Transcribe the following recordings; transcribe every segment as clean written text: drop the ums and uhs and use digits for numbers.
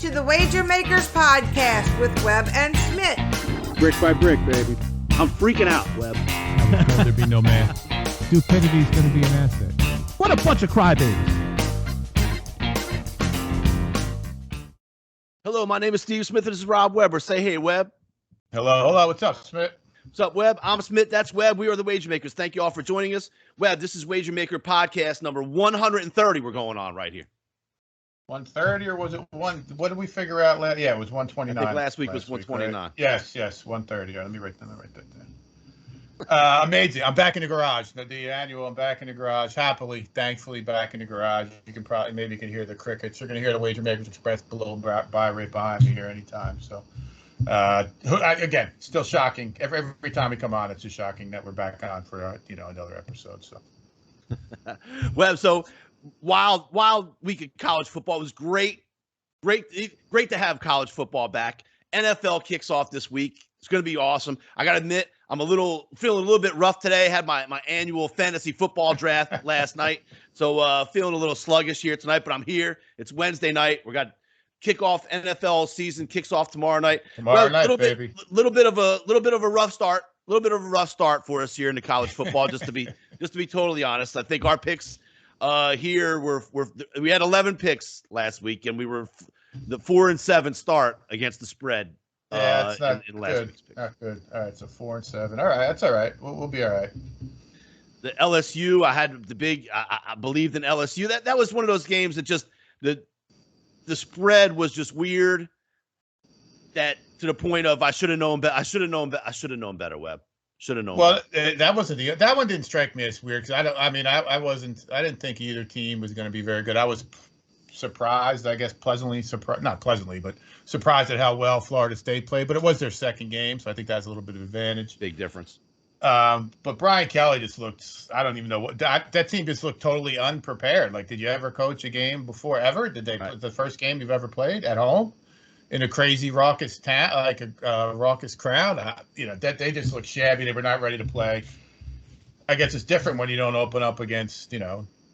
to the Wager Makers Podcast with Webb and Schmidt. Brick by brick, baby. I'm freaking out, Webb. I was told there'd be no man. Stupidity's going to be an asset. What a bunch of crybabies. Hello, my name is Steve Smith, and this is Rob Weber. Say hey, Webb. Hello. What's up, Smith? What's up, Webb? I'm Smith. That's Webb. We are the Wager Makers. Thank you all for joining us. Webb, this is Wager Maker Podcast number 130 we're going on right here. 130 or was it one? What did we figure out? Yeah, it was 129. I think last week was 129. Right? Yes, 130. Let me write that down. Amazing. I'm back in the garage. The annual, I'm back in the garage. Happily, thankfully, back in the garage. You can maybe you can hear the crickets. You're going to hear the Wager Makers Express below buy rate behind me here anytime. So, again, still shocking. Every time we come on, it's just shocking that we're back on for another episode. So, Webb, so wild week of college football. It was great to have college football back. NFL kicks off this week. It's going to be awesome. I got to admit, I'm feeling a little bit rough today. I had my annual fantasy football draft last night, so feeling a little sluggish here tonight. But I'm here. It's Wednesday night. We got kickoff. NFL season kicks off tomorrow night. Baby. Little bit of a rough start. A little bit of a rough start for us here in the college football. just to be totally honest, I think our picks here we had 11 picks last week, and we were the 4-7 start against the spread. Yeah, it's not in last good. week's pick. Not good. All right, so 4-7. All right, that's all right. We'll be all right. The LSU, I had I believed in LSU. That was one of those games that just the spread was just weird. That to the point of I should have known better. I should have known better. Webb should have known. Well, that wasn't that one didn't strike me as weird because I didn't think either team was going to be very good. I was surprised, I guess, not pleasantly, but surprised at how well Florida State played. But it was their second game, so I think that's a little bit of advantage. Big difference. But Brian Kelly just looked, I don't even know what that team just looked totally unprepared. Like, did you ever coach a game before ever? Did they the first game you've ever played at home in a crazy raucous town, like a raucous crowd? That they just looked shabby. They were not ready to play. I guess it's different when you don't open up against,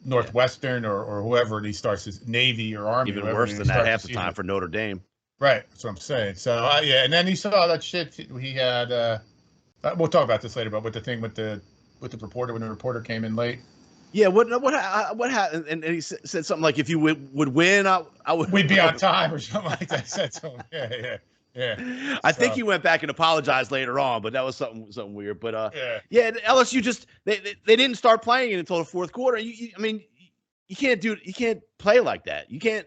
Northwestern or whoever he starts his Navy or Army. Even worse than that half the time for Notre Dame. Right. That's what I'm saying. So, and then he saw that shit he had. We'll talk about this later, but with the reporter, when the reporter came in late. Yeah, what happened? And he said something like, "If you would win, I would." We'd be on time or something like that. Said something. Yeah. I think he went back and apologized later on, but that was something weird. But LSU just they didn't start playing it until the fourth quarter. You can't play like that. You can't.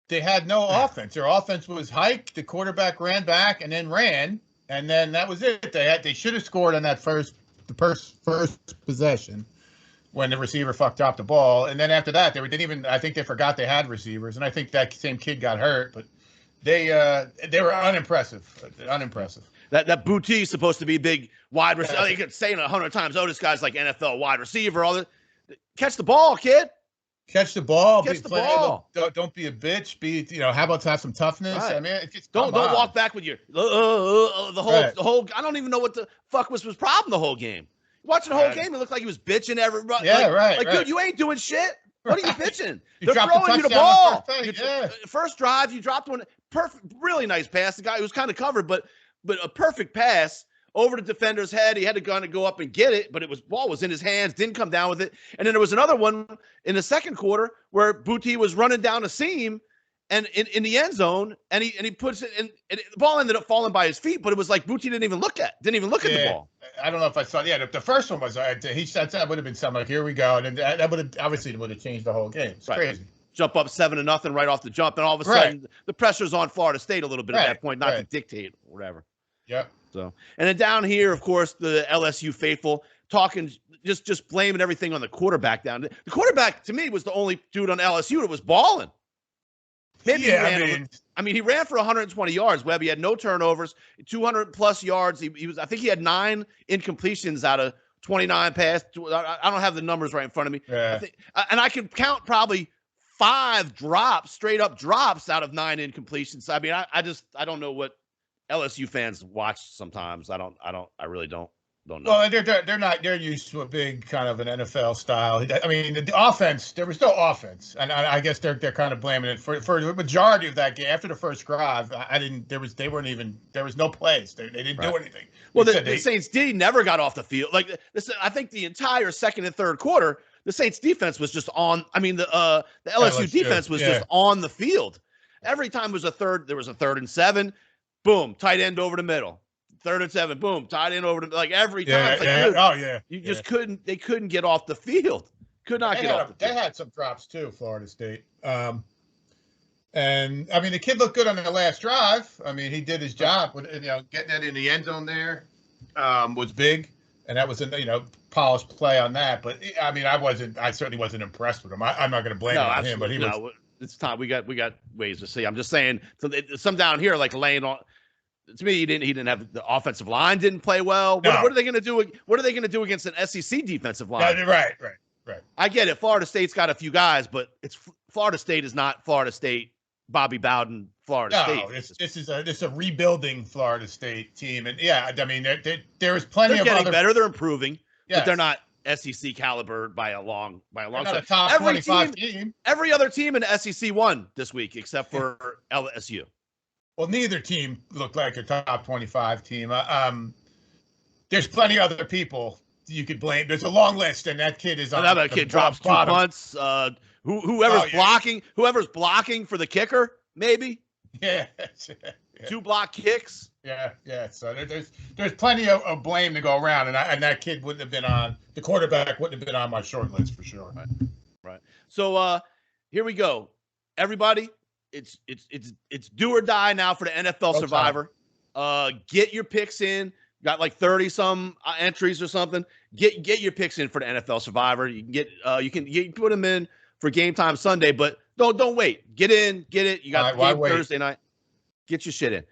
They had no offense. Their offense was hiked. The quarterback ran back and then ran, and then that was it. They should have scored on that first possession when the receiver dropped the ball, and then after that I think they forgot they had receivers, and I think that same kid got hurt, but. They were unimpressive. That Boutte is supposed to be big wide receiver. You could say it 100 times. Oh, this guy's like NFL wide receiver. All that. Catch the ball, kid. Catch the ball. Ball. Don't be a bitch. How about have some toughness? Right. I mean, don't walk back with your the whole. I don't even know what the fuck was his problem the whole game. Watching the whole game, it looked like he was bitching everybody. Yeah, right. Dude, you ain't doing shit. What are you pitching? They're throwing you the ball. First drive, you dropped one. Perfect, really nice pass. The guy was kind of covered, but a perfect pass over the defender's head. He had to go up and get it, but ball was in his hands. Didn't come down with it. And then there was another one in the second quarter where Boutte was running down a seam and in the end zone, and he puts it in. And the ball ended up falling by his feet, but it was like Boutte didn't even look at the ball. I don't know if I saw. Yeah, the first one was. He said that would have been something like, "Here we go," and that would have changed the whole game. It's crazy. Jump up 7-0 right off the jump, and all of a sudden the pressure's on Florida State a little bit at that point, not to dictate or whatever. Yep. So, and then down here, of course, the LSU faithful talking, just blaming everything on the quarterback down. The quarterback to me was the only dude on LSU that was balling. Maybe he ran for 120 yards. Webb, he had no turnovers, 200 plus yards. I think he had 9 incompletions out of 29 passes. I don't have the numbers right in front of me. Yeah. And I can count probably 5 straight up drops out of 9 incompletions. I mean, I don't know what LSU fans watch sometimes. I really don't. Don't know. Well, they're not. They're used to a big kind of an NFL style. I mean, the offense. There was no offense, and I guess they're kind of blaming it for the majority of that game. After the first drive, I didn't. They weren't even. There was no plays. They didn't do anything. Well, the Saints never got off the field. Like this, I think the entire second and third quarter, the Saints defense was just on. I mean, the LSU defense was just on the field. Every time there was a 3rd and 7, boom, tight end over the middle. 3rd and 7, boom, tight end over to like every time. You just couldn't. They couldn't get off the field. Could not get off the field. They had some drops too, Florida State. And I mean, the kid looked good on the last drive. I mean, he did his job. Getting that in the end zone there was big, and that was a polished play on that. But I mean, I certainly wasn't impressed with him. I'm not going to blame him, but he was. It's time we got ways to see. I'm just saying. So some down here like laying on. To me, he didn't have the offensive line didn't play well. What are they going to do? What are they going to do against an SEC defensive line? Right. I get it. Florida State's got a few guys, but Florida State is not Florida State. Bobby Bowden, Florida State. It's a rebuilding Florida State team, and I mean there is plenty of getting better. They're improving, but they're not SEC caliber by a long shot. Not a top 25 team. Every other team in the SEC won this week except for LSU. Well, neither team looked like a top 25 team. There's plenty of other people you could blame. There's a long list, and that kid is on Another kid drops 2 punts. Whoever's blocking for the kicker, maybe. Yeah. 2 block kicks. Yeah. So there's plenty of blame to go around, and that kid wouldn't have been on the quarterback. Wouldn't have been on my short list for sure. Right. So here we go, everybody. It's do or die now for the NFL Survivor. Get your picks in. Got like 30 some entries or something. Get your picks in for the NFL Survivor. You can put them in for Game Time Sunday, but don't wait. Get in, get it. You got the game Thursday night. Get your shit in.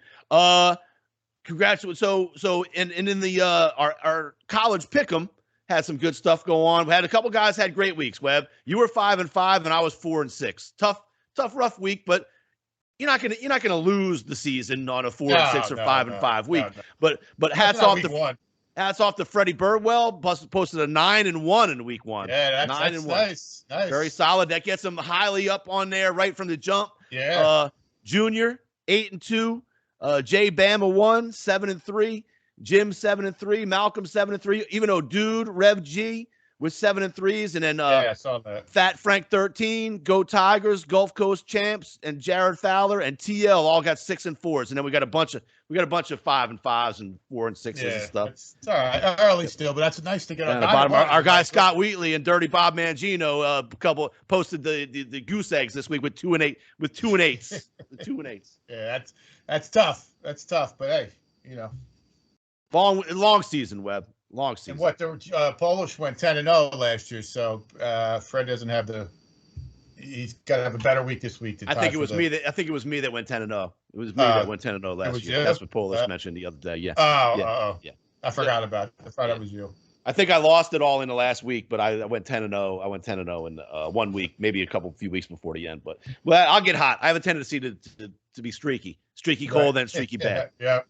Congratulations. So in the our college pick'em had some good stuff go on. We had a couple guys had great weeks. Webb, you were 5-5, and I was 4-6. Tough, rough week, but you're not gonna lose the season on a 4-6 or 5-5 week. No. But hats off to Freddie Birdwell, posted a 9-1 in week 1. Yeah, that's nice. Very solid. That gets him highly up on there right from the jump. Yeah. Junior 8-2, Jay Bama 1 7-3, Jim 7-3, Malcolm 7-3. Even though Dude Rev G with 7-3s, and then I saw that. Fat Frank 13, Go Tigers, Gulf Coast champs, and Jared Fowler and TL all got 6-4s, and then we got a bunch of 5-5s and 4-6s and stuff. It's all right, early still, but that's nice to get on. Bottom. Our guy Scott Wheatley and Dirty Bob Mangino, posted the goose eggs this week with 2-8 with 2-8s, the 2-8s. Yeah, that's tough. That's tough, but hey, long season, Webb. Long season. And what Polish went 10-0 last year, so Fred doesn't have he's got to have a better week this week. I think it was me that went 10-0. It was me that went 10-0 last year. That's what Polish mentioned the other day. Yeah. Yeah. I forgot about it. I thought it was you. I think I lost it all in the last week, but I went 10-0. I went 10-0 in 1 week, maybe a few weeks before the end. But I'll get hot. I have a tendency to be streaky cold, then streaky bad. Yeah.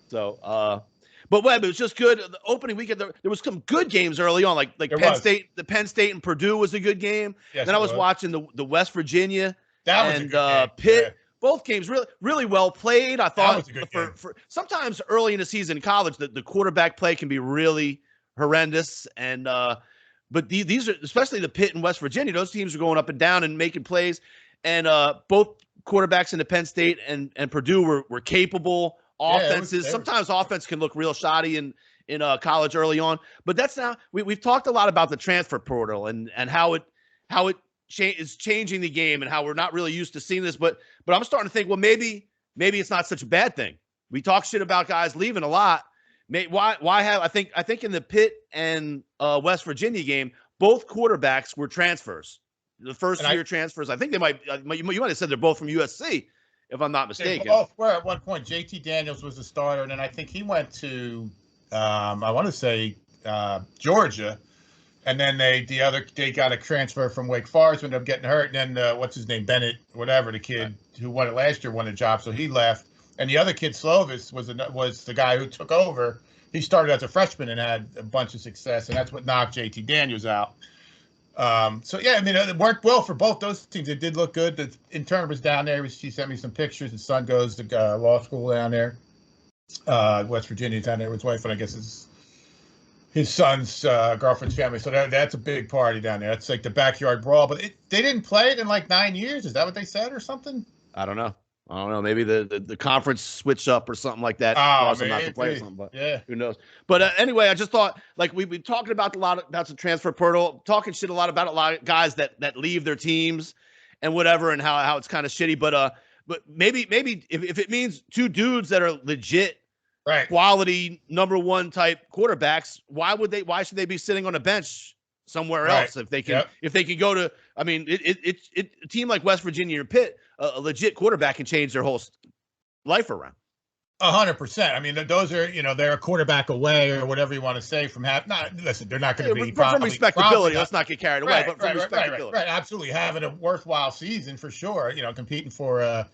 So, but Webb, it was just good. The opening weekend, there was some good games early on, like Penn State. The Penn State and Purdue was a good game. Yes, then I was watching the West Virginia and Pitt. Yeah. Both games really well played. I thought for sometimes early in the season in college, the quarterback play can be really horrendous. And but these are, especially the Pitt and West Virginia, those teams are going up and down and making plays. And both quarterbacks in the Penn State and Purdue were capable. Offenses. Sometimes offense can look real shoddy in college early on, but that's now we've talked a lot about the transfer portal and how it is changing the game and how we're not really used to seeing this. But I'm starting to think, well, maybe it's not such a bad thing. We talk shit about guys leaving a lot. Why have I think in the Pitt and West Virginia game, both quarterbacks were transfers. The first year transfers. I think they might. You might have said they're both from USC. If I'm not mistaken. Both were at one point. JT Daniels was the starter, and then I think he went to, I want to say, Georgia, and then they got a transfer from Wake Forest, ended up getting hurt, and then what's his name, Bennett, whatever, the kid who won it last year won a job, so he left, and the other kid, Slovis, was the guy who took over he started as a freshman and had a bunch of success, and that's what knocked JT Daniels out. So yeah, I mean, it worked well for both those teams. It did look good. The intern was down there. She sent me some pictures. His son goes to law school down there, West Virginia, down there with his wife, and I guess his son's girlfriend's family. So that's a big party down there. That's like the backyard brawl. But they didn't play it in like 9 years. Is that what they said or something? I don't know. Maybe the conference switched up or something like that. Oh, Them not to play or something, but yeah, who knows? But anyway, I just thought like we've been talking about about some transfer portal, talking shit a lot about a lot of guys that leave their teams and whatever, and how it's kind of shitty. But maybe if it means two dudes that are legit, right, quality number one type quarterbacks, why should they be sitting on a bench somewhere else if they can go to? I mean, a team like West Virginia or Pitt, a legit quarterback can change their whole life around. 100%. I mean, those are, they're a quarterback away or whatever you want to say from listen, they're not going to be from respectability. Let's not get carried away, but from respectability. Right. Absolutely. Having a worthwhile season for sure. Competing for,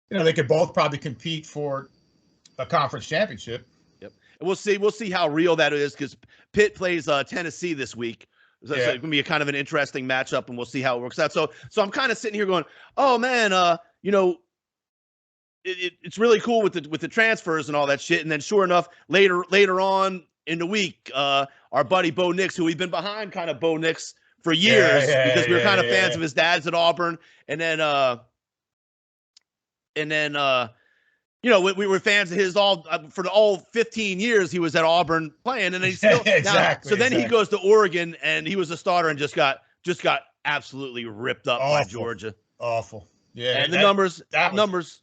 they could both probably compete for a conference championship. Yep. And we'll see how real that is because Pitt plays Tennessee this week. So it's going to be a kind of an interesting matchup, and we'll see how it works out. So I'm kind of sitting here going, oh man, it's really cool with the transfers and all that shit. And then sure enough, later on in the week, our buddy Bo Nix, who we've been behind kind of Bo Nix for years because we were kind of fans of his dad's at Auburn, and then we were fans of his for all 15 years he was at Auburn playing, and then he still exactly. So then he goes to Oregon, and he was a starter and just got absolutely ripped up by Georgia. Awful. Yeah. And the numbers,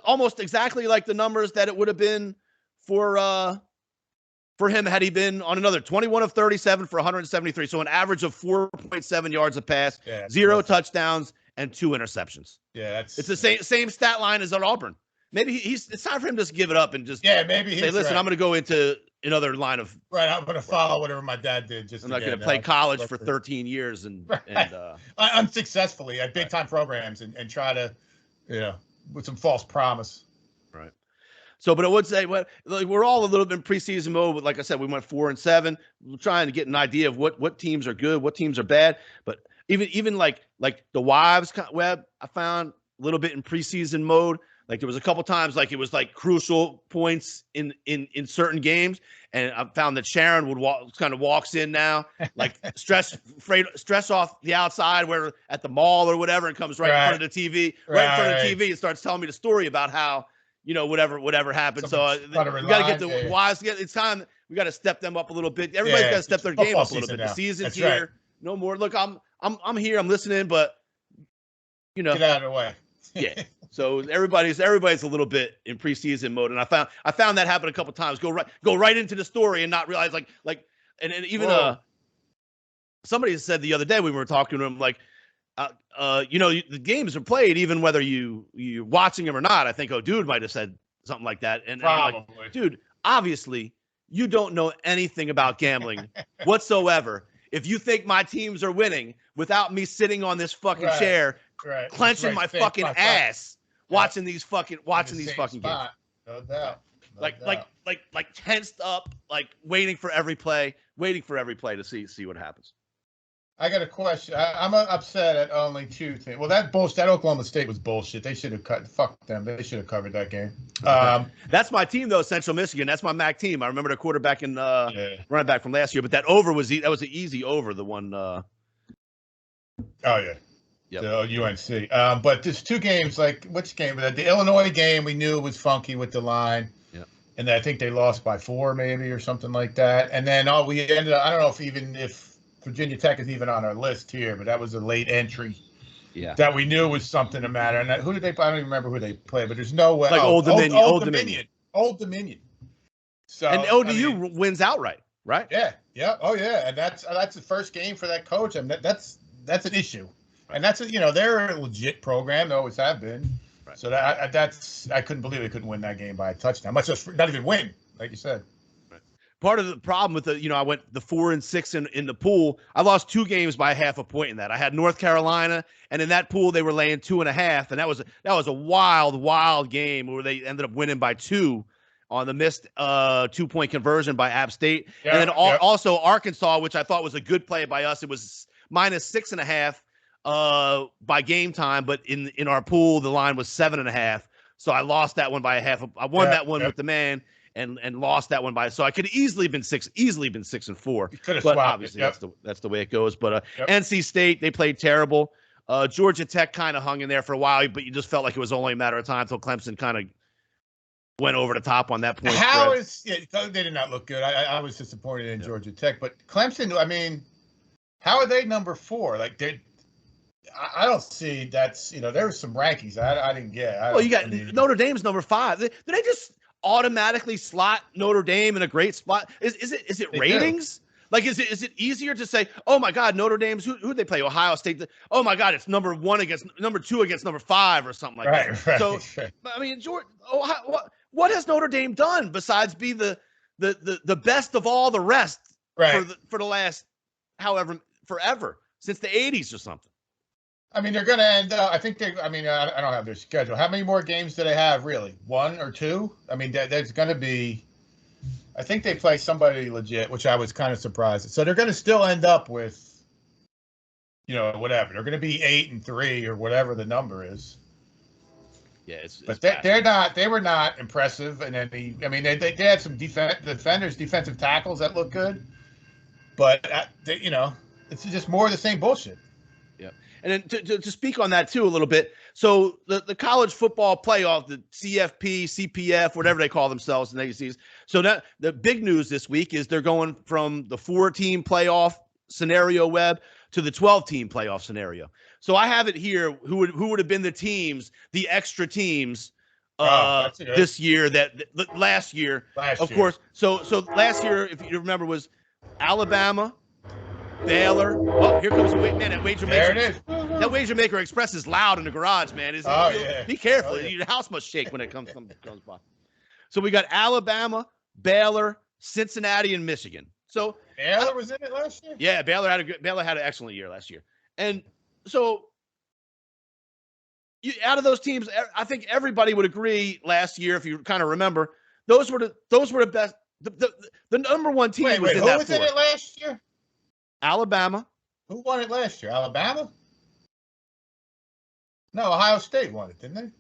almost exactly like the numbers that it would have been for him had he been on another 21 of 37 for 173. So an average of 4.7 yards a pass, 0 touchdowns, and 2 interceptions. Yeah, it's the same stat line as at Auburn. Maybe it's time for him to just give it up and just maybe say, listen, I'm going to go into another line of I'm going to follow whatever my dad did. I'm not going to play college for 13 years and unsuccessfully at big time programs and try to with some false promise. Right. So, but I would say we're all a little bit in preseason mode. But like I said, we went 4-7. We're trying to get an idea of what teams are good, what teams are bad. But even like the Wives web, I found a little bit in preseason mode. Like there was a couple times, like it was like crucial points in certain games, and I found that Sharon walks in now, like stress off the outside, where at the mall or whatever, and comes right in front of the TV, right in front of the TV, and starts telling me the story about how whatever happened. So we got to get the Wives. It's time we got to step them up a little bit. Everybody's got to step their game up a little bit. The season's here. Right. No more. Look, I'm here. I'm listening, but get out of the way. Yeah. So everybody's a little bit in preseason mode, and I found that happen a couple times. Go right into the story and not realize and even somebody said the other day we were talking to him the games are played even whether you're watching them or not. I think dude might have said something like that, and I'm like, dude, obviously you don't know anything about gambling whatsoever. If you think my teams are winning without me sitting on this fucking chair, clenching my fucking ass. Watching these fucking games. No doubt. Like tensed up, like waiting for every play to see what happens. I got a question. I'm upset at only two things. Well, that Oklahoma State was bullshit. They should have fuck them. They should have covered that game. That's my team though, Central Michigan. That's my MAC team. I remember the quarterback and running back from last year. But that over was an easy over. The one. Oh yeah. Yep. The UNC. But there's two games, which game? The Illinois game, we knew it was funky with the line. Yeah. And I think they lost by 4 maybe or something like that. And then we ended up, I don't know if Virginia Tech is even on our list here, but that was a late entry. Yeah. That we knew was something to matter. And who did they play? I don't even remember who they played, but there's no way. Old Dominion. Old Dominion. So, and ODU wins outright, right? Yeah. Yeah. Oh, yeah. And that's the first game for that coach. I mean, that's an issue. And that's they're a legit program. They always have been. Right. So I couldn't believe they couldn't win that game by a touchdown, much less not even win, like you said. Right. Part of the problem with I went the 4-6 in the pool. I lost 2 games by half a point in that. I had North Carolina, and in that pool they were laying 2.5, and that was a wild game where they ended up winning by 2. on the missed 2-point conversion by App State. Yeah, And then also Arkansas, which I thought was a good play by us. It was -6.5 by game time, but in our pool, the line was 7.5. So I lost that one by a half. I won that one with the man and lost that one by. So I could easily been 6-4. You could have but swapped obviously it. that's the way it goes. But NC State, they played terrible. Georgia Tech kind of hung in there for a while, but you just felt like it was only a matter of time until Clemson kind of went over the top on that point. They did not look good. I was disappointed in Georgia Tech, but Clemson, I mean, how are they number 4? Like I don't see that's, there was some rankings I didn't get. You got Notre Dame's number 5. Did they just automatically slot Notre Dame in a great spot? Is it ratings? Like, is it easier to say, oh my God, Notre Dame's who they play? Ohio State. Oh my God, it's number 1 against number 2 against number 5 or something like that. Right. So I mean, what has Notre Dame done besides be the best of all the rest for the last forever since the 80s or something? I mean, they're going to end up, I think I don't have their schedule. How many more games do they have, really? 1 or 2? I mean, there's going to be, I think they play somebody legit, which I was kind of surprised. So they're going to still end up with, whatever. They're going to be 8-3 or whatever the number is. Yeah, but they were not impressive. And then they had some defensive tackles that look good. But, it's just more of the same bullshit. Yeah. And then to speak on that, too, a little bit. So the college football playoff, the CFP, CPF, whatever they call themselves in the ACs. So the big news this week is they're going from the 4-team playoff scenario, Webb, to the 12-team playoff scenario. So I have it here who would have been the teams, the extra teams this year, last year, of course. So last year, if you remember, was Alabama, Baylor. Oh, here comes that wager maker. There it is. That wager maker express is loud in the garage, man. Be careful. Your house must shake when it comes by. So we got Alabama, Baylor, Cincinnati, and Michigan. So Baylor was in it last year? Yeah, Baylor had an excellent year last year. And so out of those teams, I think everybody would agree last year, if you kind of remember, those were the best. The number 1 team was in that. Who was in it last year? Alabama. Who won it last year? Alabama? No, Ohio State won it, didn't they?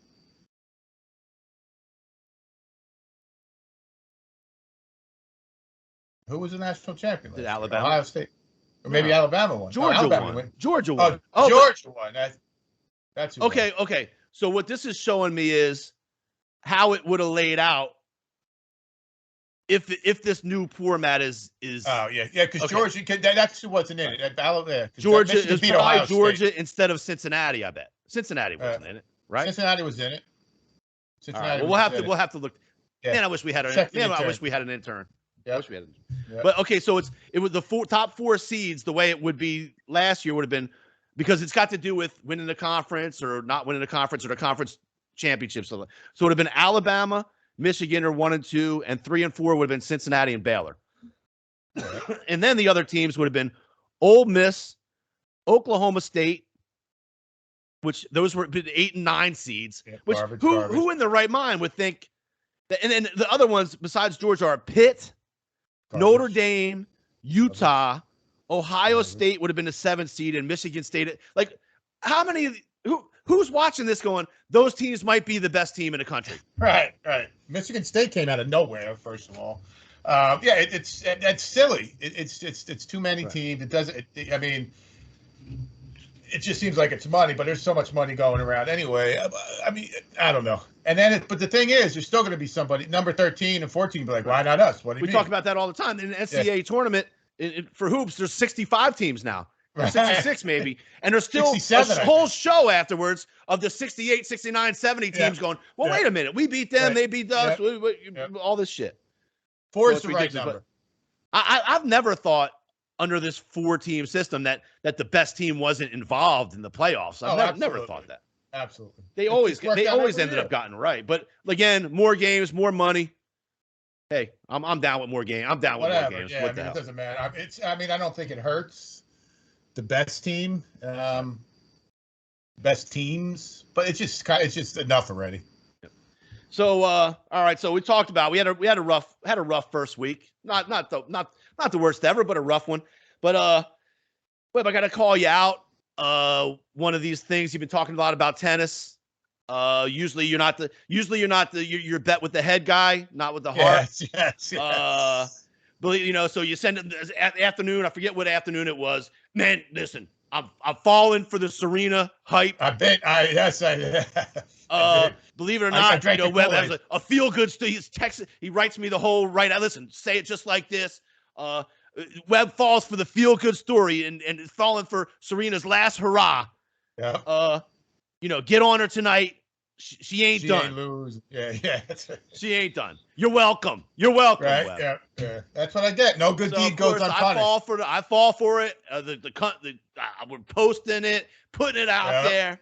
Who was the national champion? Did Alabama? Ohio State. Or maybe Alabama won. Georgia won. Georgia won. Georgia won. That's who okay. won. Okay. So what this is showing me is how it would have laid out if this new format is. Oh yeah, because Georgia, that's who wasn't in it. Georgia is probably Georgia instead of Cincinnati. I bet Cincinnati wasn't in it, right? Cincinnati was in it. Cincinnati. Right. Well, we'll have to look. Yeah. Man, I wish we had an intern. Yeah. I wish we had. But okay, so it was the top 4 seeds. The way it would be last year would have been, because it's got to do with winning the conference or not winning the conference or the conference championship. So it would have been Alabama, Michigan are 1 and 2, and 3 and 4 would have been Cincinnati and Baylor. And then the other teams would have been Ole Miss, Oklahoma State, which those were 8 and 9 seeds. Yeah, which who in their right mind would think that? And then the other ones besides Georgia are Pitt, Notre Dame, Utah, Ohio State would have been the 7th seed, and Michigan State. Like, how many? Who's watching this going, those teams might be the best team in the country? Right. Michigan State came out of nowhere, first of all. It's silly. It's too many teams. It doesn't. It just seems like it's money, but there's so much money going around anyway. I mean, I don't know. And then, but the thing is, there's still going to be somebody number 13 and 14 be like, why not us? What do you mean? We talk about that all the time in the NCAA tournament for hoops. There's 65 teams now. 66 maybe, and there's still a whole show afterwards of the 68, 69, 70 teams going, well, wait a minute, we beat them, they beat us, all this shit. 4 is the right number. I've never thought under this 4-team system that the best team wasn't involved in the playoffs. I've never thought that. Absolutely. They always ended up getting right. But again, more games, more money. Hey, I'm down with more games. I'm down with more games. Yeah, it doesn't matter. I don't think it hurts the best team, best teams, but it's just enough already. So all right, so we talked about we had a rough first week. Not the worst ever, but a rough one. But Webb, I got to call you out. One of these things you've been talking a lot about tennis. Usually you're not the you're bet with the head guy, not with the heart. Yes. But so you send it at afternoon. I forget what afternoon it was. Man, listen, I'm falling for the Serena hype. I bet. Believe it or not, Webb has a feel good. He writes me the whole right. Listen, say it just like this. Webb falls for the feel good story and is falling for Serena's last hurrah. Yeah. Get on her tonight. She ain't done. Ain't lose. Yeah. She ain't done. You're welcome. Right. Webb. Yeah. That's what I get. No good deed goes unpunished. I fall for it. We're posting it, putting it out there.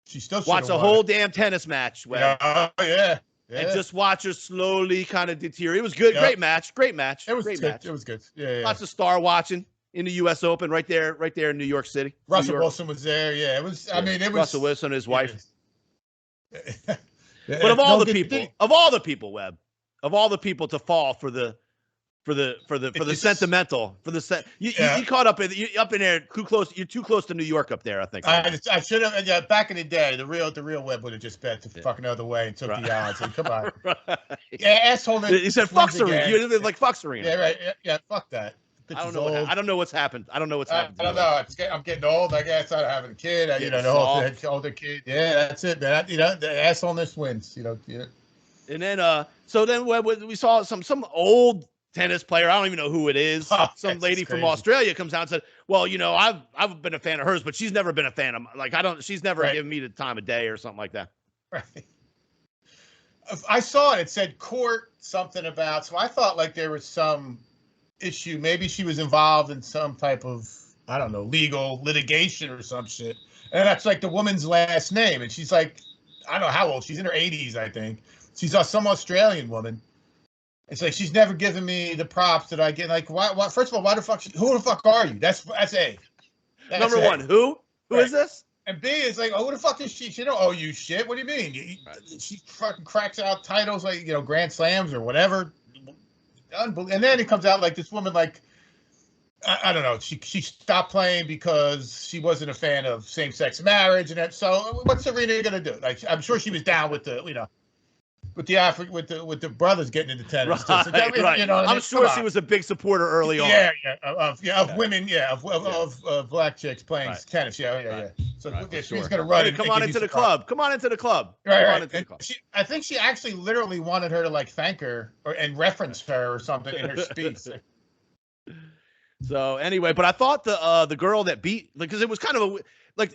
She still watch a whole damn tennis match, Webb. Yeah. And just watch her slowly kind of deteriorate. It was good. Great match. It was great good. match. It was good. Yeah. Lots of star watching in the U.S. Open right there in New York City. Russell Wilson was there. Yeah, it was. I mean, it was Russell Wilson, his wife. But of all the people, Webb, of all the people to fall for the sentimental, you caught up in there too close. You're too close to New York up there, I think. I should have. Yeah, back in the day, the real Webb would have just bet the fucking other way and took the odds. And come on, right. Yeah, asshole. He said fuck Serena. You like fuck Serena. Yeah, right. Yeah, fuck that. I don't know what's happened. I don't know. I'm getting old. I guess I'm having a kid. The whole older kid. Yeah, that's it, man. The assholeness wins. And then, we saw some old tennis player. I don't even know who it is. Some lady from Australia comes out and said, "Well, I've been a fan of hers, but she's never been a fan of she's never given me the time of day or something like that." Right. I saw it. It said court something about. So I thought like there was some issue. Maybe she was involved in some type of, I don't know, legal litigation or some shit. And that's like the woman's last name. And she's like, I don't know how old. She's in her 80s, I think. She's some Australian woman. It's like she's never given me the props that I get. Like, why? First of all, who the fuck are you? That's A. Number one, who is this? And B is like, who the fuck is she? She don't owe you shit. What do you mean? She fucking cracks out titles like Grand Slams or whatever. And then it comes out like this woman, like, I don't know, she stopped playing because she wasn't a fan of same-sex marriage, and that. So what's Serena gonna do? Like, I'm sure she was down with the with the brothers getting into tennis. Right, so right. I'm sure she was a big supporter early on. Of women, of black chicks playing tennis. Yeah. So she's gonna run. Come on into the club. Come on into the club. Right. I think she actually literally wanted her to like thank her and reference her or something in her speech. So anyway, but I thought the girl that beat, because it was kind of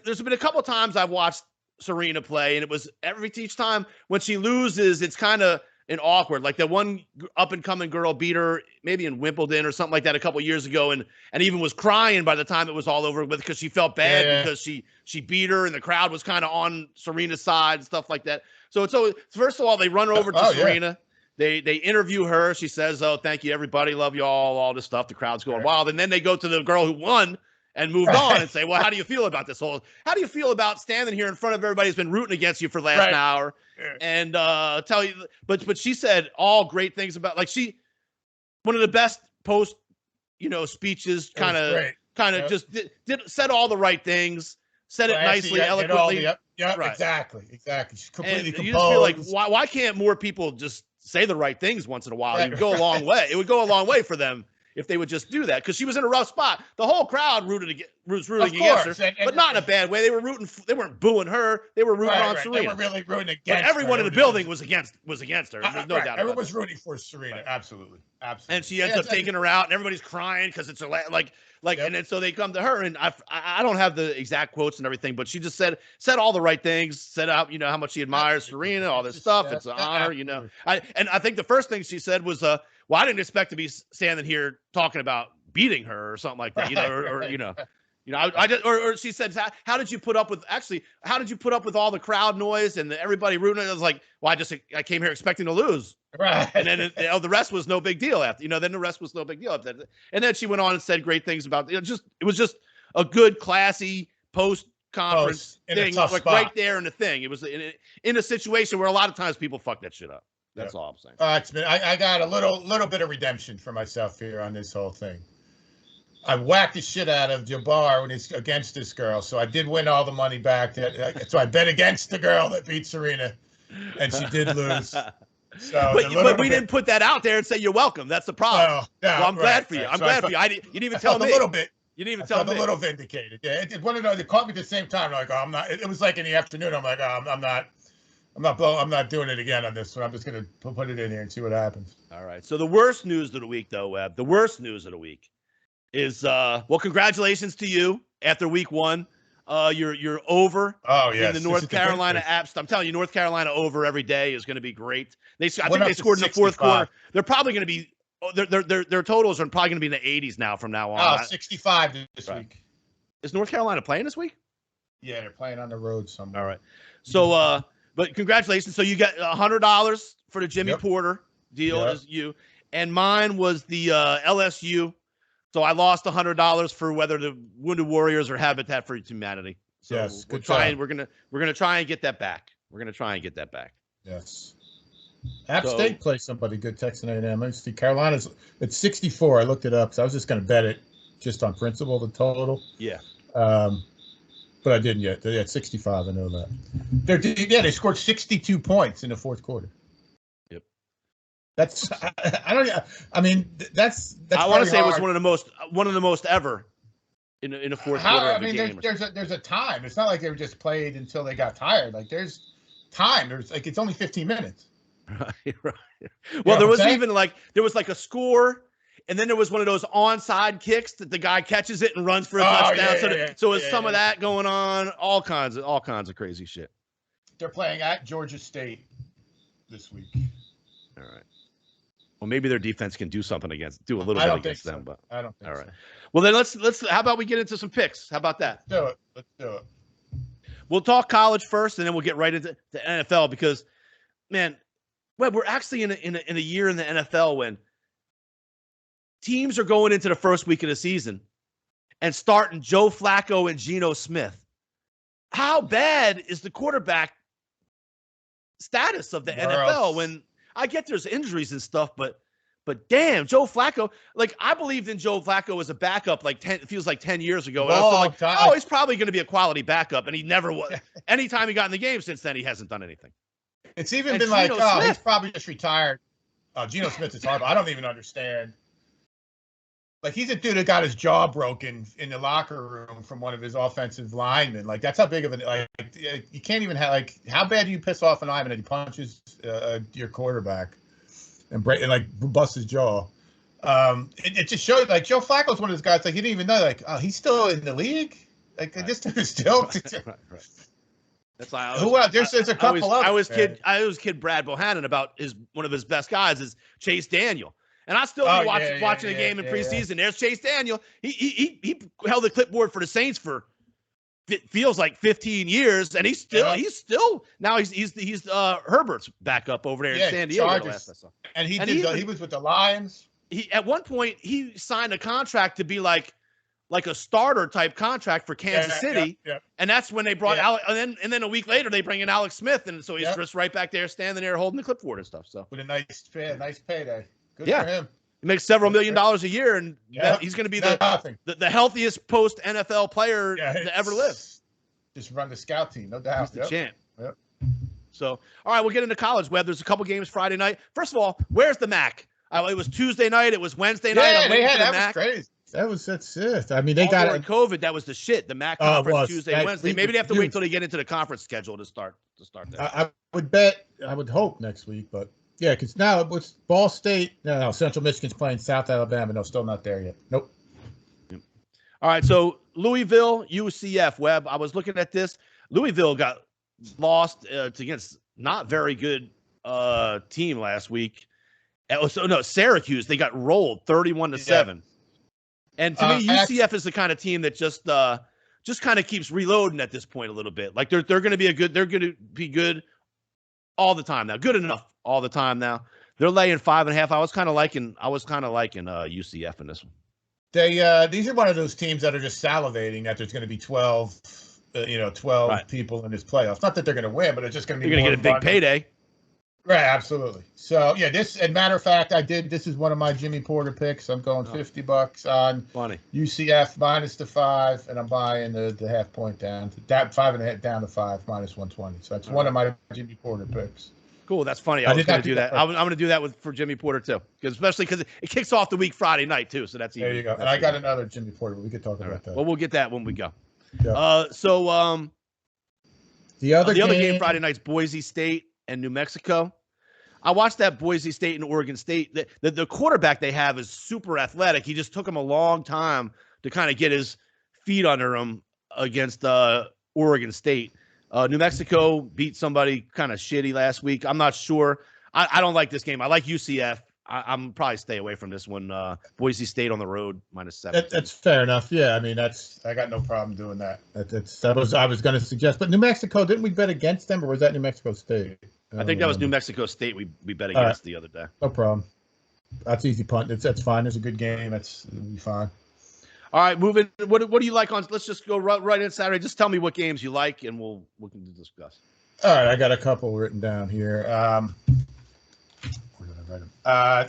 there's been a couple times I've watched Serena play, and it was each time when she loses, it's kind of an awkward. Like that one up and coming girl beat her maybe in Wimbledon or something like that a couple years ago, and even was crying by the time it was all over with because she felt bad because she beat her and the crowd was kind of on Serena's side and stuff like that. So first of all, they run over to Serena. They interview her. She says, "Oh, thank you, everybody. Love you all this stuff." The crowd's going wild. And then they go to the girl who won and moved on and say, "Well, how do you feel about this whole? How do you feel about standing here in front of everybody who's been rooting against you for the last hour and tell you?" But she said all great things about one of the best post speeches. Kind of just said all the right things. Said it nicely, eloquently. Exactly. She's completely composed. You just feel like why can't more people just say the right things once in a while? It would go a long way. It would go a long way for them if they would just do that, because she was in a rough spot. The whole crowd was rooting against her, but not in a bad way. They were rooting. They weren't booing her. They were rooting on Serena. They were really rooting against but everyone in the building was against her. There's no doubt. Everyone was rooting for Serena. Right. Absolutely. And she ends up taking her out, and everybody's crying because it's and then so they come to her, and I don't have the exact quotes and everything, but she just said all the right things, said out how much she admires Serena, all this stuff. It's an honor, I think the first thing she said was, "Well, I didn't expect to be standing here talking about beating her or something like that, or she said, how did you put up with all the crowd noise and everybody rooting?" I was like, "Well, I came here expecting to lose." Right. And then the rest was no big deal after, then the rest was no big deal after that. And then she went on and said great things about, it was just a good, classy post conference in a thing, tough like spot. right there in the thing. It was in a situation where a lot of times people fuck that shit up. That's all I'm saying. I got a little bit of redemption for myself here on this whole thing. I whacked the shit out of Jabbar when he's against this girl, so I did win all the money back. So I bet against the girl that beat Serena, and she did lose. So, but we didn't put that out there and say you're welcome. That's the problem. Well, I'm glad for you. I'm glad for you. You didn't even tell me. A little bit. You didn't even tell me. A little vindicated. Yeah, it one of those. It caught me at the same time. Like, oh, I'm not. It was like in the afternoon. I'm like, oh, I'm not doing it again on this one. I'm just gonna put it in here and see what happens. All right. So the worst news of the week, though, Webb. The worst news of the week is well, congratulations to you after week 1. You're over. Oh yes. In the North Carolina apps. I'm telling you, North Carolina over every day is going to be great. I think they scored in the fourth quarter. They're probably going to be. Their totals are probably going to be in the 80s now from now on. 65 this week. Is North Carolina playing this week? Yeah, they're playing on the road somewhere. All right. So, but congratulations. So you got $100 for the Jimmy Porter deal as you, and mine was the LSU. So I lost $100 for whether the Wounded Warriors or Habitat for Humanity. So yes, we're gonna try and get that back. Yes. App State plays somebody good. Texas A&M. I see Carolina's at 64. I looked it up, so I was just going to bet it just on principle, the total. Yeah. But I didn't yet. They're at 65. I know that. They scored 62 points in the fourth quarter. Yep. That's I don't. I mean that's. I want to say it was one of the most ever in the fourth quarter of the game. There's a time. It's not like they were just played until they got tired. Like there's time. There's like it's only 15 minutes. Right. Well, there was a score, and then there was one of those onside kicks that the guy catches it and runs for a touchdown. So it's some of that going on, all kinds of crazy shit. They're playing at Georgia State this week. All right. Well, maybe their defense can do a little bit against them, but I don't think so. All right. Well, then let's. How about we get into some picks? How about that? Let's do it. We'll talk college first, and then we'll get right into the NFL because, man. Well, we're actually in a year in the NFL when teams are going into the first week of the season and starting Joe Flacco and Geno Smith. How bad is the quarterback status of the NFL when I get there's injuries and stuff, but damn, Joe Flacco, like I believed in Joe Flacco as a backup it feels like 10 years ago. And I was like, he's probably going to be a quality backup, and he never was. Anytime he got in the game since then, he hasn't done anything. It's even been like, he's probably just retired. Geno Smith is horrible. I don't even understand. Like, he's a dude that got his jaw broken in the locker room from one of his offensive linemen. Like, that's how big of you can't even have, how bad do you piss off an lineman that he punches your quarterback and busts his jaw? It just shows, like, Joe Flacco's one of those guys, like, you didn't even know, he's still in the league? Like, this dude is still. Right. That's why there's a couple I was kid Brad Bohannon about one of his best guys is Chase Daniel, and I still be watching a game in preseason. There's Chase Daniel. He held the clipboard for the Saints for it feels like 15 years, and he's still now he's Herbert's backup over there in San Diego. And he was with the Lions. He at one point he signed a contract to be like a starter type contract for Kansas City. And that's when they brought Alex, and then a week later they bring in Alex Smith, and so he's just right back there standing there holding the clipboard and stuff. So with a nice payday. Good for him. He makes several $1 million a year, and he's going to be the healthiest post NFL player to ever live. Just run the scout team, no doubt. He's the champ. Yep. So, all right, we'll get into college, Webb. There's a couple games Friday night. First of all, where's the MAC? It was Tuesday night. It was Wednesday night. That was crazy. That's it. I mean, they got during COVID. That was the shit. The MAC conference Tuesday, Wednesday. Maybe they have to wait till they get into the conference schedule to start that. I would hope next week, but yeah, because now it's Ball State. No, Central Michigan's playing South Alabama. No, still not there yet. Nope. Yep. All right, so Louisville, UCF. Webb. I was looking at this. Louisville got lost against not very good team last week. Syracuse. They got rolled 31-7. And to me, UCF is the kind of team that just kind of keeps reloading at this point a little bit. Like they're going to be good all the time now. Good enough all the time now. They're laying 5.5. I was kind of liking UCF in this one. These are one of those teams that are just salivating that there's going to be 12 12 Right. people in this playoffs. Not that they're going to win, but it's just going to be You're gonna more get a big fun. payday. Right, absolutely. So yeah, and matter of fact, this is one of my Jimmy Porter picks. I'm going $50 on Funny. UCF minus the 5, and I'm buying the half point down to that 5.5 down to 5 minus 120. So that's one of my Jimmy Porter picks. Cool. That's funny. I was did going not to do do that. that I'm going to do that for Jimmy Porter too, especially because it kicks off the week Friday night too. So that's There you go. And I got another Jimmy Porter, but we could talk about that. Well, we'll get that when we go. Yeah. The other game Friday night's Boise State and New Mexico. I watched that Boise State and Oregon State. The quarterback they have is super athletic. He just took him a long time to kind of get his feet under him against Oregon State. New Mexico beat somebody kind of shitty last week. I'm not sure. I don't like this game. I like UCF. I'm probably stay away from this one. Boise State on the road -7. That's fair enough. Yeah, I mean I got no problem doing that. I was going to suggest, but New Mexico, didn't we bet against them, or was that New Mexico State? I think that was New Mexico State. We bet against the other day. No problem. That's easy punt. That's fine. It's a good game. It'll be fine. All right, moving. What do you like on? Let's just go right in Saturday. Just tell me what games you like, and we can discuss. All right, I got a couple written down here. Where did I write them?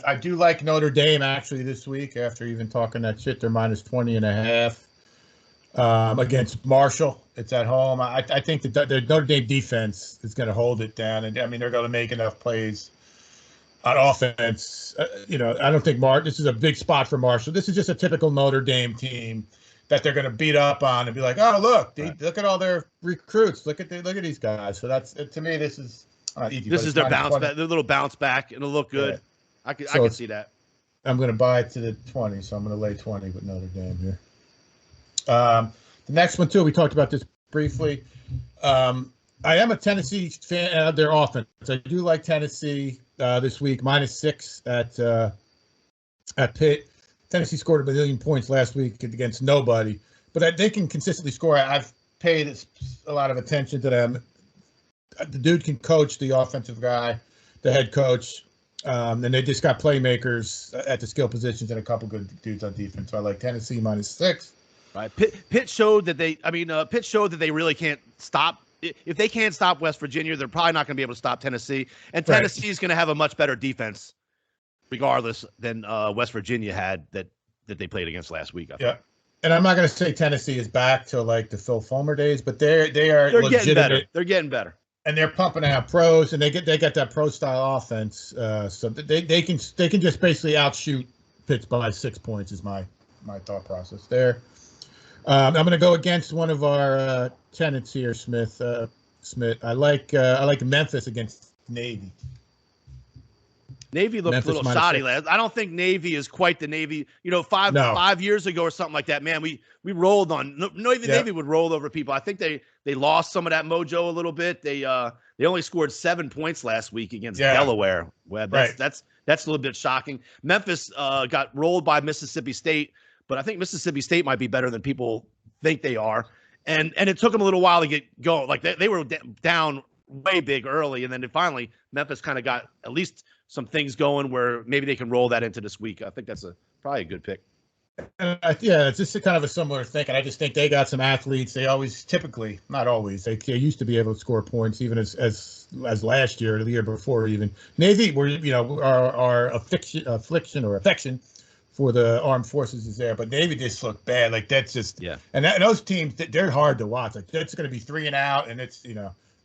I do like Notre Dame actually this week. After even talking that shit, they're minus 20.5 against Marshall. It's at home. I think that the Notre Dame defense is going to hold it down, and I mean they're going to make enough plays on offense. I don't think this is a big spot for Marshall. This is just a typical Notre Dame team that they're going to beat up on and be like, oh look, look at all their recruits. Look at these guys. So that's to me. This is easy. This is their bounce back. Their little bounce back, and it'll look good. Yeah. I can see that. I'm going to buy it to the 20, so I'm going to lay 20 with Notre Dame here. The next one, too, we talked about this briefly. I am a Tennessee fan of their offense. I do like Tennessee this week, -6 at Pitt. Tennessee scored 1 million points last week against nobody, but they can consistently score. I've paid a lot of attention to them. The dude can coach, the offensive guy, the head coach, and they just got playmakers at the skill positions and a couple good dudes on defense. So I like Tennessee -6. Right. Pitt showed that Pitt showed that they really can't stop. If they can't stop West Virginia, they're probably not going to be able to stop Tennessee. And Tennessee is going to have a much better defense, regardless, than West Virginia had that they played against last week. Yeah. And I'm not going to say Tennessee is back to like the Phil Fulmer days, but they're legitimate. Getting better. They're getting better. And they're pumping out pros, and they got that pro style offense. So they can just basically outshoot Pitt by 6 points is my thought process there. I'm going to go against one of our tenants here, Smith. I like Memphis against Navy. Navy looked Memphis a little shoddy last. I don't think Navy is quite the Navy. 5 years ago or something like that. Man, we rolled on. Navy would roll over people. I think they lost some of that mojo a little bit. They only scored 7 points last week against Delaware. Webb. That's a little bit shocking. Memphis got rolled by Mississippi State. But I think Mississippi State might be better than people think they are. And it took them a little while to get going. Like they were down way big early. And then finally, Memphis kind of got at least some things going where maybe they can roll that into this week. I think that's probably a good pick. It's just kind of a similar thing. And I just think they got some athletes. They always, typically, not always, they used to be able to score points even as last year or the year before even. Navy, our affection for the armed forces is there, but Navy just looked bad. Like that's just And those teams, they're hard to watch. Like that's going to be 3 and out, and it's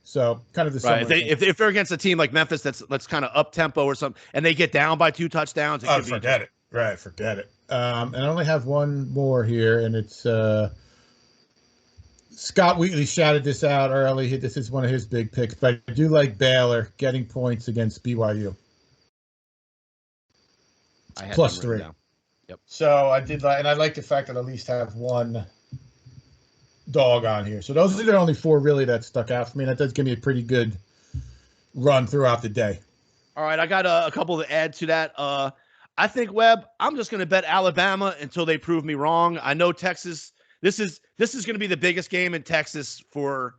so kind of the right. If they're against a team like Memphis that's kind of up tempo or something, and they get down by 2 touchdowns, forget it. Right, forget it. And I only have one more here, and it's Scott Wheatley shouted this out early. This is one of his big picks, but I do like Baylor getting points against BYU. +3. Yep. So I did and I like the fact that I at least have one dog on here. So those are the only 4 really that stuck out for me. And that does give me a pretty good run throughout the day. All right, I got a couple to add to that. I think Webb, I'm just going to bet Alabama until they prove me wrong. I know Texas. This is going to be the biggest game in Texas for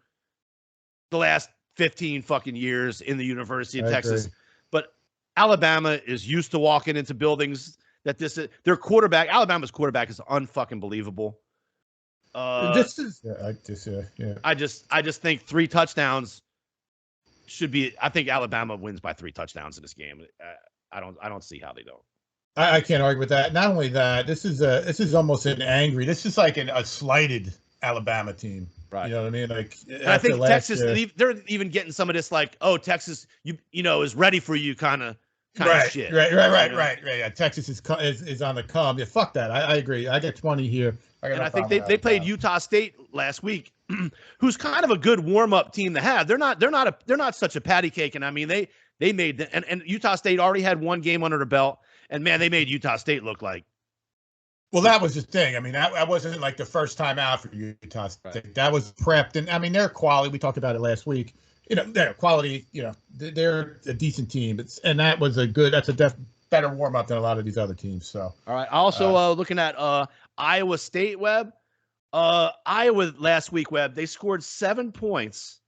the last 15 fucking years in the University of Texas. Agree. But Alabama is used to walking into buildings. That their quarterback, Alabama's quarterback, is unfucking believable. This is yeah. I just think 3 touchdowns should be. I think Alabama wins by 3 touchdowns in this game. I don't see how they don't. I can't argue with that. Not only that, this is almost an angry. This is like a slighted Alabama team. Right. You know what I mean? Like, and I think Texas, they're even getting some of this, like, oh, Texas, you know, is ready for you kind of shit. Right. Yeah, Texas is on the come. Yeah, fuck that. I agree. I get 20 here. And I think they played Utah State last week, who's kind of a good warm up team to have. They're not such a patty cake, and I mean they made and Utah State already had 1 game under their belt, and man, they made Utah State look like. Well, that was the thing. I mean, that wasn't like the first time out for Utah State. Right. That was prepped, and I mean, their quality. We talked about it last week. You know, their quality. You know, they're a decent team. And that was that's a better warm up than a lot of these other teams. So, all right. Also, looking at Iowa State, Webb. Iowa last week, Webb. They scored 7 points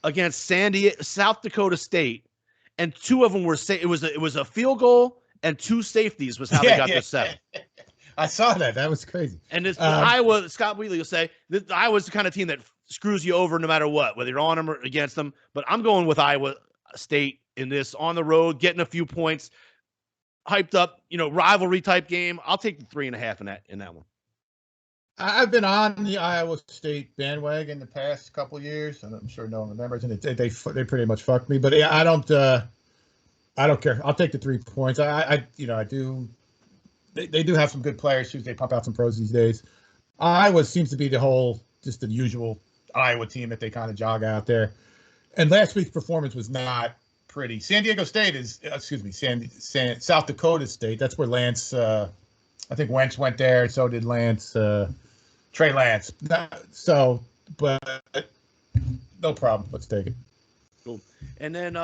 against South Dakota State, and 2 of them were it was a field goal. And 2 safeties was how they got the 7. I saw that. That was crazy. And this Iowa, Scott Wheatley will say, Iowa's the kind of team that screws you over no matter what, whether you're on them or against them. But I'm going with Iowa State in this on the road, getting a few points, hyped up, you know, rivalry type game. I'll take the 3.5 in that one. I've been on the Iowa State bandwagon the past couple of years, and I'm sure no one remembers. And they pretty much fucked me. But yeah, I don't care. I'll take the 3 points. I do. They do have some good players too. They pump out some pros these days. Iowa seems to be just the usual Iowa team that they kind of jog out there. And last week's performance was not pretty. South Dakota State. That's where Lance. I think Wentz went there. So did Lance. Trey Lance. But no problem. Let's take it. Cool. And then.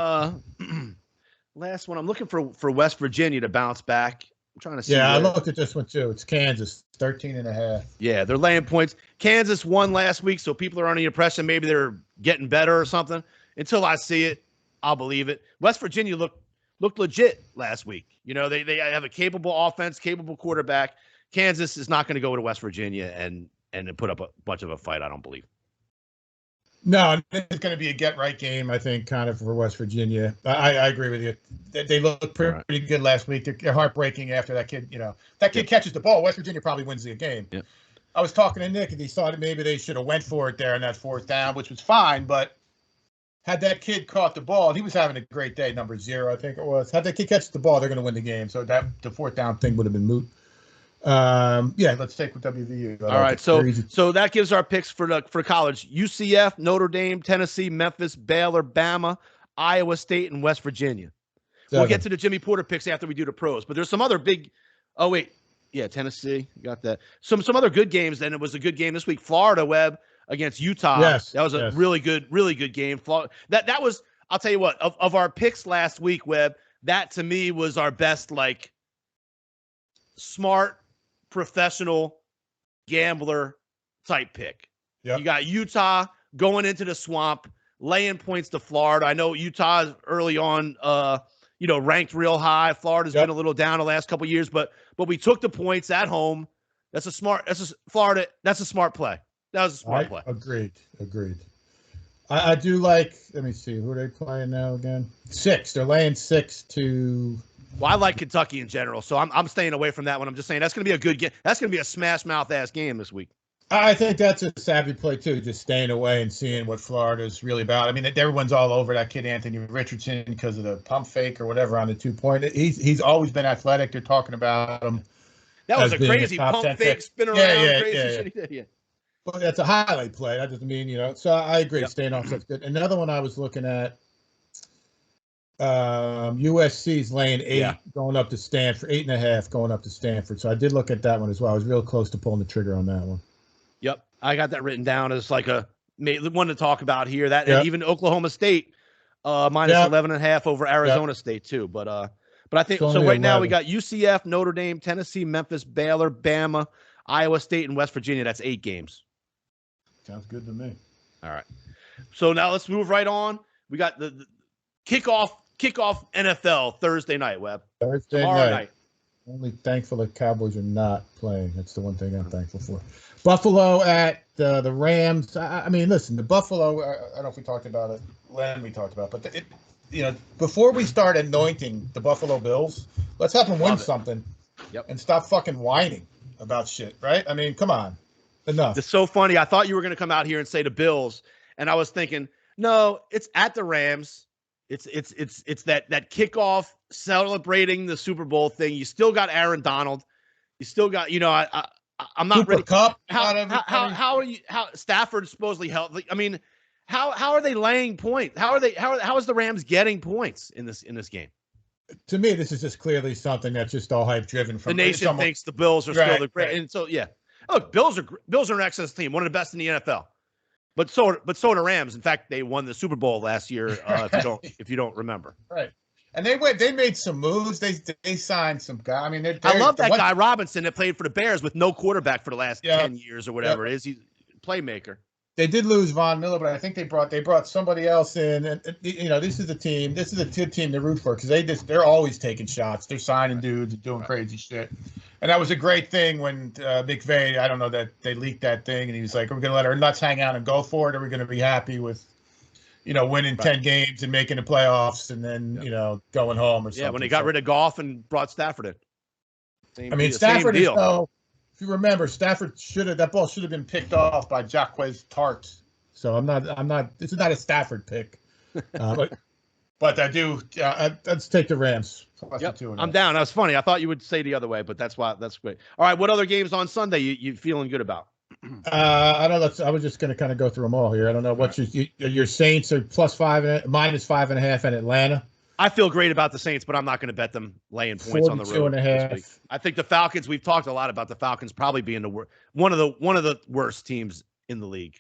Last one, I'm looking for West Virginia to bounce back. I'm trying to see. Yeah, I looked at this one too. It's Kansas, 13.5. Yeah, they're laying points. Kansas won last week, so people are under the impression maybe they're getting better or something. Until I see it, I'll believe it. West Virginia looked legit last week. You know, they have a capable offense, capable quarterback. Kansas is not going to go to West Virginia and put up a bunch of a fight, I don't believe. No, it's going to be a get-right game, I think, kind of for West Virginia. I agree with you. They looked pretty good last week. They're heartbreaking after that kid, that kid catches the ball. West Virginia probably wins the game. Yep. I was talking to Nick, and he thought maybe they should have went for it there on that 4th down, which was fine, but had that kid caught the ball, and he was having a great day, number 0, I think it was. Had that kid catch the ball, they're going to win the game. So the 4th down thing would have been moot. Let's take with WVU. All right, so that gives our picks for college: UCF, Notre Dame, Tennessee, Memphis, Baylor, Bama, Iowa State, and West Virginia. 7. We'll get to the Jimmy Porter picks after we do the pros, but there's some other big. Oh wait, yeah, Tennessee, you got that. Some other good games. And it was a good game this week. Florida, Webb, against Utah. Yes, that was a really good game. That was. I'll tell you what. Of our picks last week, Webb, that to me was our best, like, smart, professional gambler type pick. Yep. You got Utah going into the swamp, laying points to Florida. I know Utah is early on, ranked real high. Florida's been a little down the last couple of years, but we took the points at home. That's a smart play. That was a smart play. Agreed. I do like. Let me see. Who are they playing now again? 6. They're laying 6 to. Well, I like Kentucky in general, so I'm staying away from that one. I'm just saying that's going to be a good game. That's going to be a smash mouth ass game this week. I think that's a savvy play too, just staying away and seeing what Florida's really about. I mean, everyone's all over that kid Anthony Richardson because of the pump fake or whatever on the 2-point. He's always been athletic. They're talking about him. That was a crazy pump fake, spin around, crazy shit he did. Yeah. Well, that's a highlight play. That doesn't mean, So I agree. Yep. Staying off, that's good. Another one I was looking at. USC's laying 8, going up to Stanford, 8.5 going up to Stanford. So I did look at that one as well. I was real close to pulling the trigger on that one. Yep, I got that written down as like a one to talk about here. That and even Oklahoma State minus 11.5 over Arizona State too. But I think so. Right now we got UCF, Notre Dame, Tennessee, Memphis, Baylor, Bama, Iowa State, and West Virginia. That's 8 games. Sounds good to me. All right. So now let's move right on. We got the kickoff NFL Thursday night, Webb. Tomorrow night. Only thankful that Cowboys are not playing. That's the one thing I'm thankful for. Buffalo at the Rams. I mean, listen, the Buffalo. I don't know if we talked about it. Len, we talked about, but before we start anointing the Buffalo Bills, let's have them win something. Yep. And stop fucking whining about shit, right? I mean, come on, enough. It's so funny. I thought you were going to come out here and say the Bills, and I was thinking, no, it's at the Rams. It's that kickoff celebrating the Super Bowl thing. You still got Aaron Donald. You still got, I'm not Super ready. Cup. How are you? How Stafford's supposedly healthy? I mean, how are they laying points? How is the Rams getting points in this game? To me, this is just clearly something that's just all hype driven. From the nation thinks the Bills are still the great, right. And so look, Bills are an excellent team, one of the best in the NFL. But so do Rams. In fact, they won the Super Bowl last year. If you don't remember, right? And they made some moves. They signed some guy. I mean, I love that guy Robinson that played for the Bears with no quarterback for the last 10 years or whatever it is. He's a playmaker. They did lose Von Miller, but I think they brought somebody else in. And this is a team. This is a good team to root for because they're always taking shots. They're signing dudes and doing crazy shit. And that was a great thing when McVay, I don't know, that they leaked that thing, and he was like, "Are we going to let our nuts hang out and go for it? Or are we going to be happy with, winning 10 games and making the playoffs and then, going home or something?" Yeah, when they got rid of Goff and brought Stafford in. Stafford is if you remember, that ball should have been picked off by Jaquez Tart. So I'm not. This is not a Stafford pick, but I do. Let's take the Rams. Yep. I'm down. That was funny. I thought you would say the other way, but that's great. All right, what other games on Sunday you feeling good about? I don't know. I was just going to kind of go through them all here. I don't know what your Saints are -5, -5.5 in Atlanta. I feel great about the Saints, but I'm not going to bet them laying points on the road. 42.5. I think the Falcons. We've talked a lot about the Falcons probably being one of the worst teams in the league.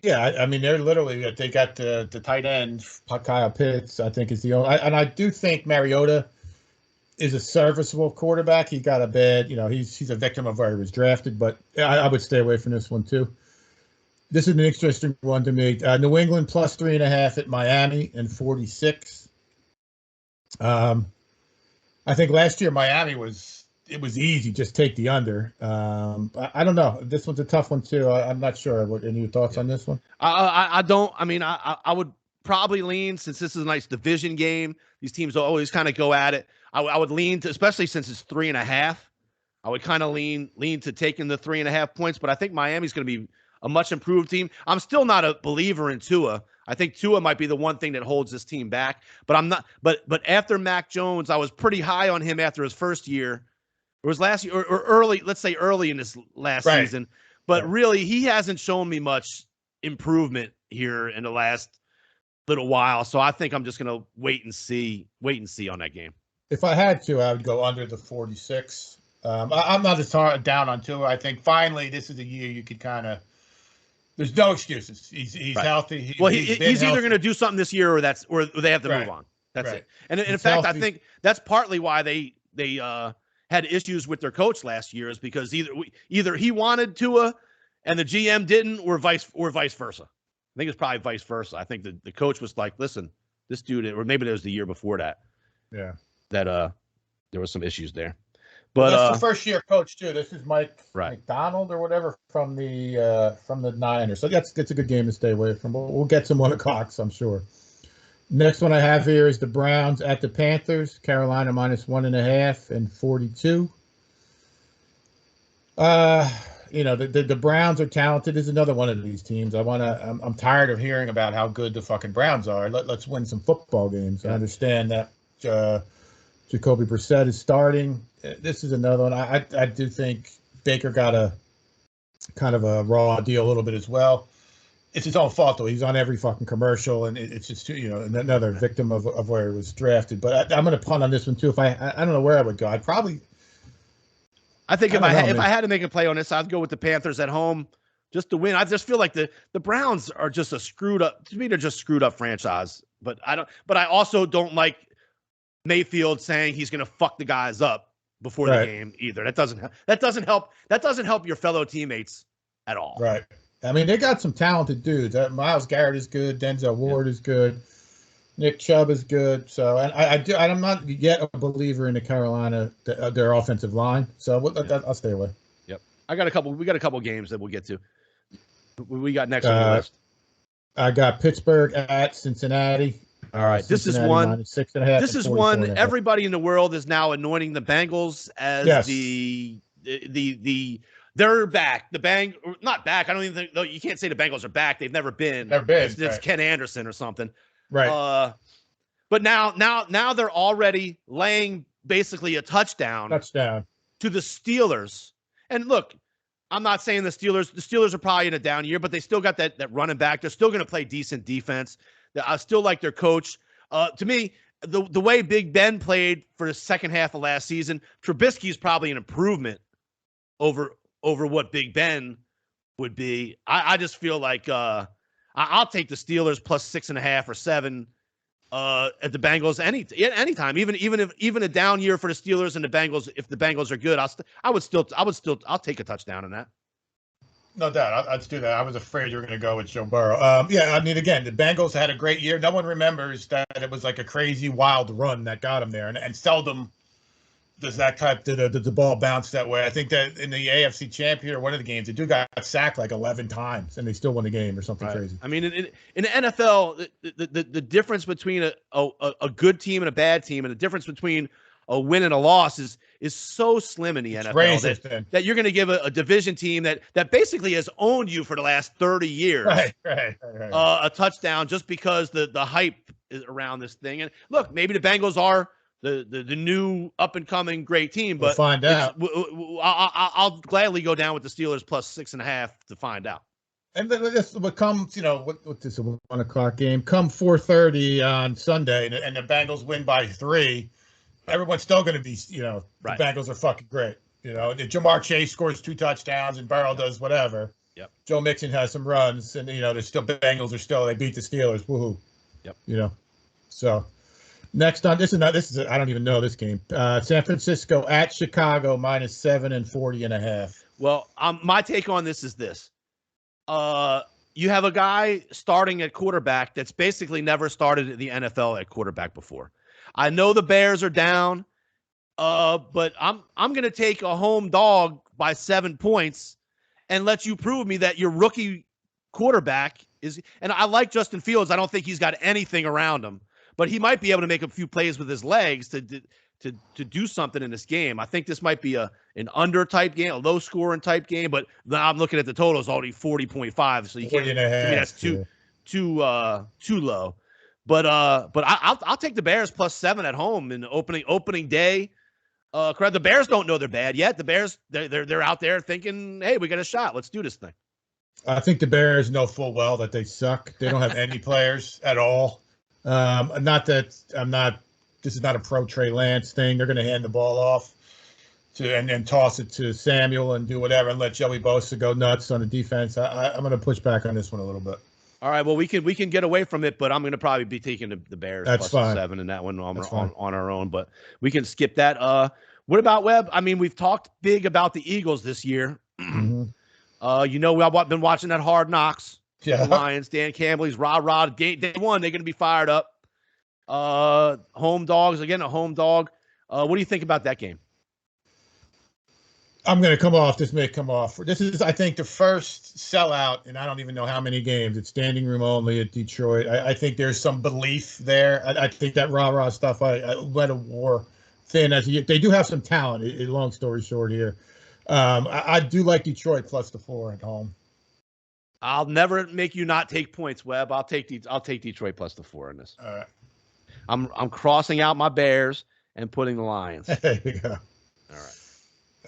Yeah, I mean they're literally they got the tight end Kyle Pitts. I think is the only, and I do think Mariota is a serviceable quarterback. He got a bad, he's a victim of where he was drafted, but I would stay away from this one too. This is an interesting one to me. New England +3.5 at Miami and 46. I think last year Miami was easy. Just take the under. I don't know. This one's a tough one too. I'm not sure. Any thoughts on this one? I don't. I mean, I would probably lean, since this is a nice division game. These teams always kind of go at it. I would lean to, especially since it's 3.5. I would kind of lean to taking the 3.5 points. But I think Miami's going to be a much improved team. I'm still not a believer in Tua. I think Tua might be the one thing that holds this team back. But I'm not. But after Mac Jones, I was pretty high on him after his first year. It was last year or early. Let's say early in this last season. But really, he hasn't shown me much improvement here in the last little while. So I think I'm just going to wait and see on that game. If I had to, I would go under the 46. I'm not as down on Tua. I think finally this is a year you could kind of. There's no excuses. He's healthy. He's either going to do something this year or they have to move on. That's it. And in fact, healthy. I think that's partly why they had issues with their coach last year, is because either he wanted Tua and the GM didn't, or vice versa. I think it's probably vice versa. I think the coach was like, "Listen, this dude," or maybe it was the year before that. Yeah. That there was some issues there. But that's the first year coach too. This is Mike McDonald or whatever from the Niners. So that's a good game to stay away from. We'll get some 1 o'clocks, I'm sure. Next one I have here is the Browns at the Panthers. Carolina -1.5 and 42. The Browns are talented. This is another one of these teams. I'm tired of hearing about how good the fucking Browns are. Let's win some football games. I understand that Jacoby Brissett is starting. This is another one. I do think Baker got a kind of a raw deal a little bit as well. It's his own fault though. He's on every fucking commercial, and it's just another victim of where he was drafted. But I'm going to punt on this one too. If I don't know where I would go. I think if I had to make a play on this, I'd go with the Panthers at home just to win. I just feel like the Browns are just a screwed up. To me, they're just screwed up franchise. But I also don't like Mayfield saying he's going to fuck the guys up before the game either. That doesn't help your fellow teammates at all. Right. I mean, they got some talented dudes. Myles Garrett is good. Denzel Ward is good. Nick Chubb is good. So, and I'm not yet a believer in the Carolina their offensive line. So I'll stay away. Yep. We got a couple games that we'll get to. We got next on the list. I got Pittsburgh at Cincinnati. All right. This is one. -6.5. This is one. Everybody in the world is now anointing the Bengals as the they're back. The not back. I don't even think, though, you can't say the Bengals are back. They've never been. It's right. Ken Anderson or something. Right. But now they're already laying basically a touchdown to the Steelers. And look, I'm not saying the Steelers are probably in a down year, but they still got that running back. They're still going to play decent defense. I still like their coach. To me, the way Big Ben played for the second half of last season, Trubisky is probably an improvement over what Big Ben would be. I just feel like I'll take the Steelers plus 6.5 or 7 at the Bengals anytime. Even a down year for the Steelers and the Bengals. If the Bengals are good, I'll take a touchdown on that. No doubt. Let's do that. I was afraid you were going to go with Joe Burrow. Yeah, I mean, again, the Bengals had a great year. No one remembers that it was like a crazy, wild run that got them there. And seldom does that type, the ball bounce that way. I think that in the AFC Champion or one of the games, the dude got sacked like 11 times, and they still won the game or something crazy. I mean, in the NFL, the difference between a good team and a bad team, and the difference between a win and a loss is so slim in the NFL that you're going to give a division team that basically has owned you for the last 30 years a touchdown just because the hype is around this thing. And look, maybe the Bengals are the new up and coming great team, but we'll find out. I'll gladly go down with the Steelers plus 6.5 to find out. And then this will come, what this is a 1 o'clock game. Come 4:30 on Sunday, and the Bengals win by 3. Everyone's still going to be, the Bengals are fucking great. If Jamar Chase scores 2 touchdowns and Burrow does whatever. Yep. Joe Mixon has some runs, and there's still Bengals are still they beat the Steelers. Woohoo. Yep. So next on this is I don't even know this game. San Francisco at Chicago -7 and 40.5. Well, my take on this is this. You have a guy starting at quarterback that's basically never started in the NFL at quarterback before. I know the Bears are down, but I'm going to take a home dog by 7 points and let you prove me that your rookie quarterback is. And I like Justin Fields. I don't think he's got anything around him, but he might be able to make a few plays with his legs to do something in this game. I think this might be an under type game, a low scoring type game. But I'm looking at the totals already 40.5, so you can't. To me, that's too low. But I'll take the Bears plus 7 at home in the opening day. The Bears don't know they're bad yet. The Bears they're out there thinking, hey, we got a shot. Let's do this thing. I think the Bears know full well that they suck. They don't have any players at all. Not that I'm not. This is not a pro Trey Lance thing. They're going to hand the ball off and then toss it to Samuel and do whatever and let Joey Bosa go nuts on the defense. I'm going to push back on this one a little bit. All right, well, we can get away from it, but I'm going to probably be taking the Bears plus fine. 7 in that one on our own, but we can skip that. What about Webb? I mean, we've talked big about the Eagles this year. Mm-hmm. I've been watching that Hard Knocks. Yeah. The Lions, Dan Campbell's rah-rah. Day one, they're going to be fired up. Home dogs, again, a home dog. What do you think about that game? I'm going to come off. This may come off. This is, I think, the first sellout, and I don't even know how many games. It's standing room only at Detroit. I think there's some belief there. I think that rah-rah stuff, I let a war thin. They do have some talent, long story short here. I do like Detroit plus the 4 at home. I'll never make you not take points, Webb. I'll take Detroit plus the 4 in this. All right. I'm crossing out my Bears and putting the Lions. There you go.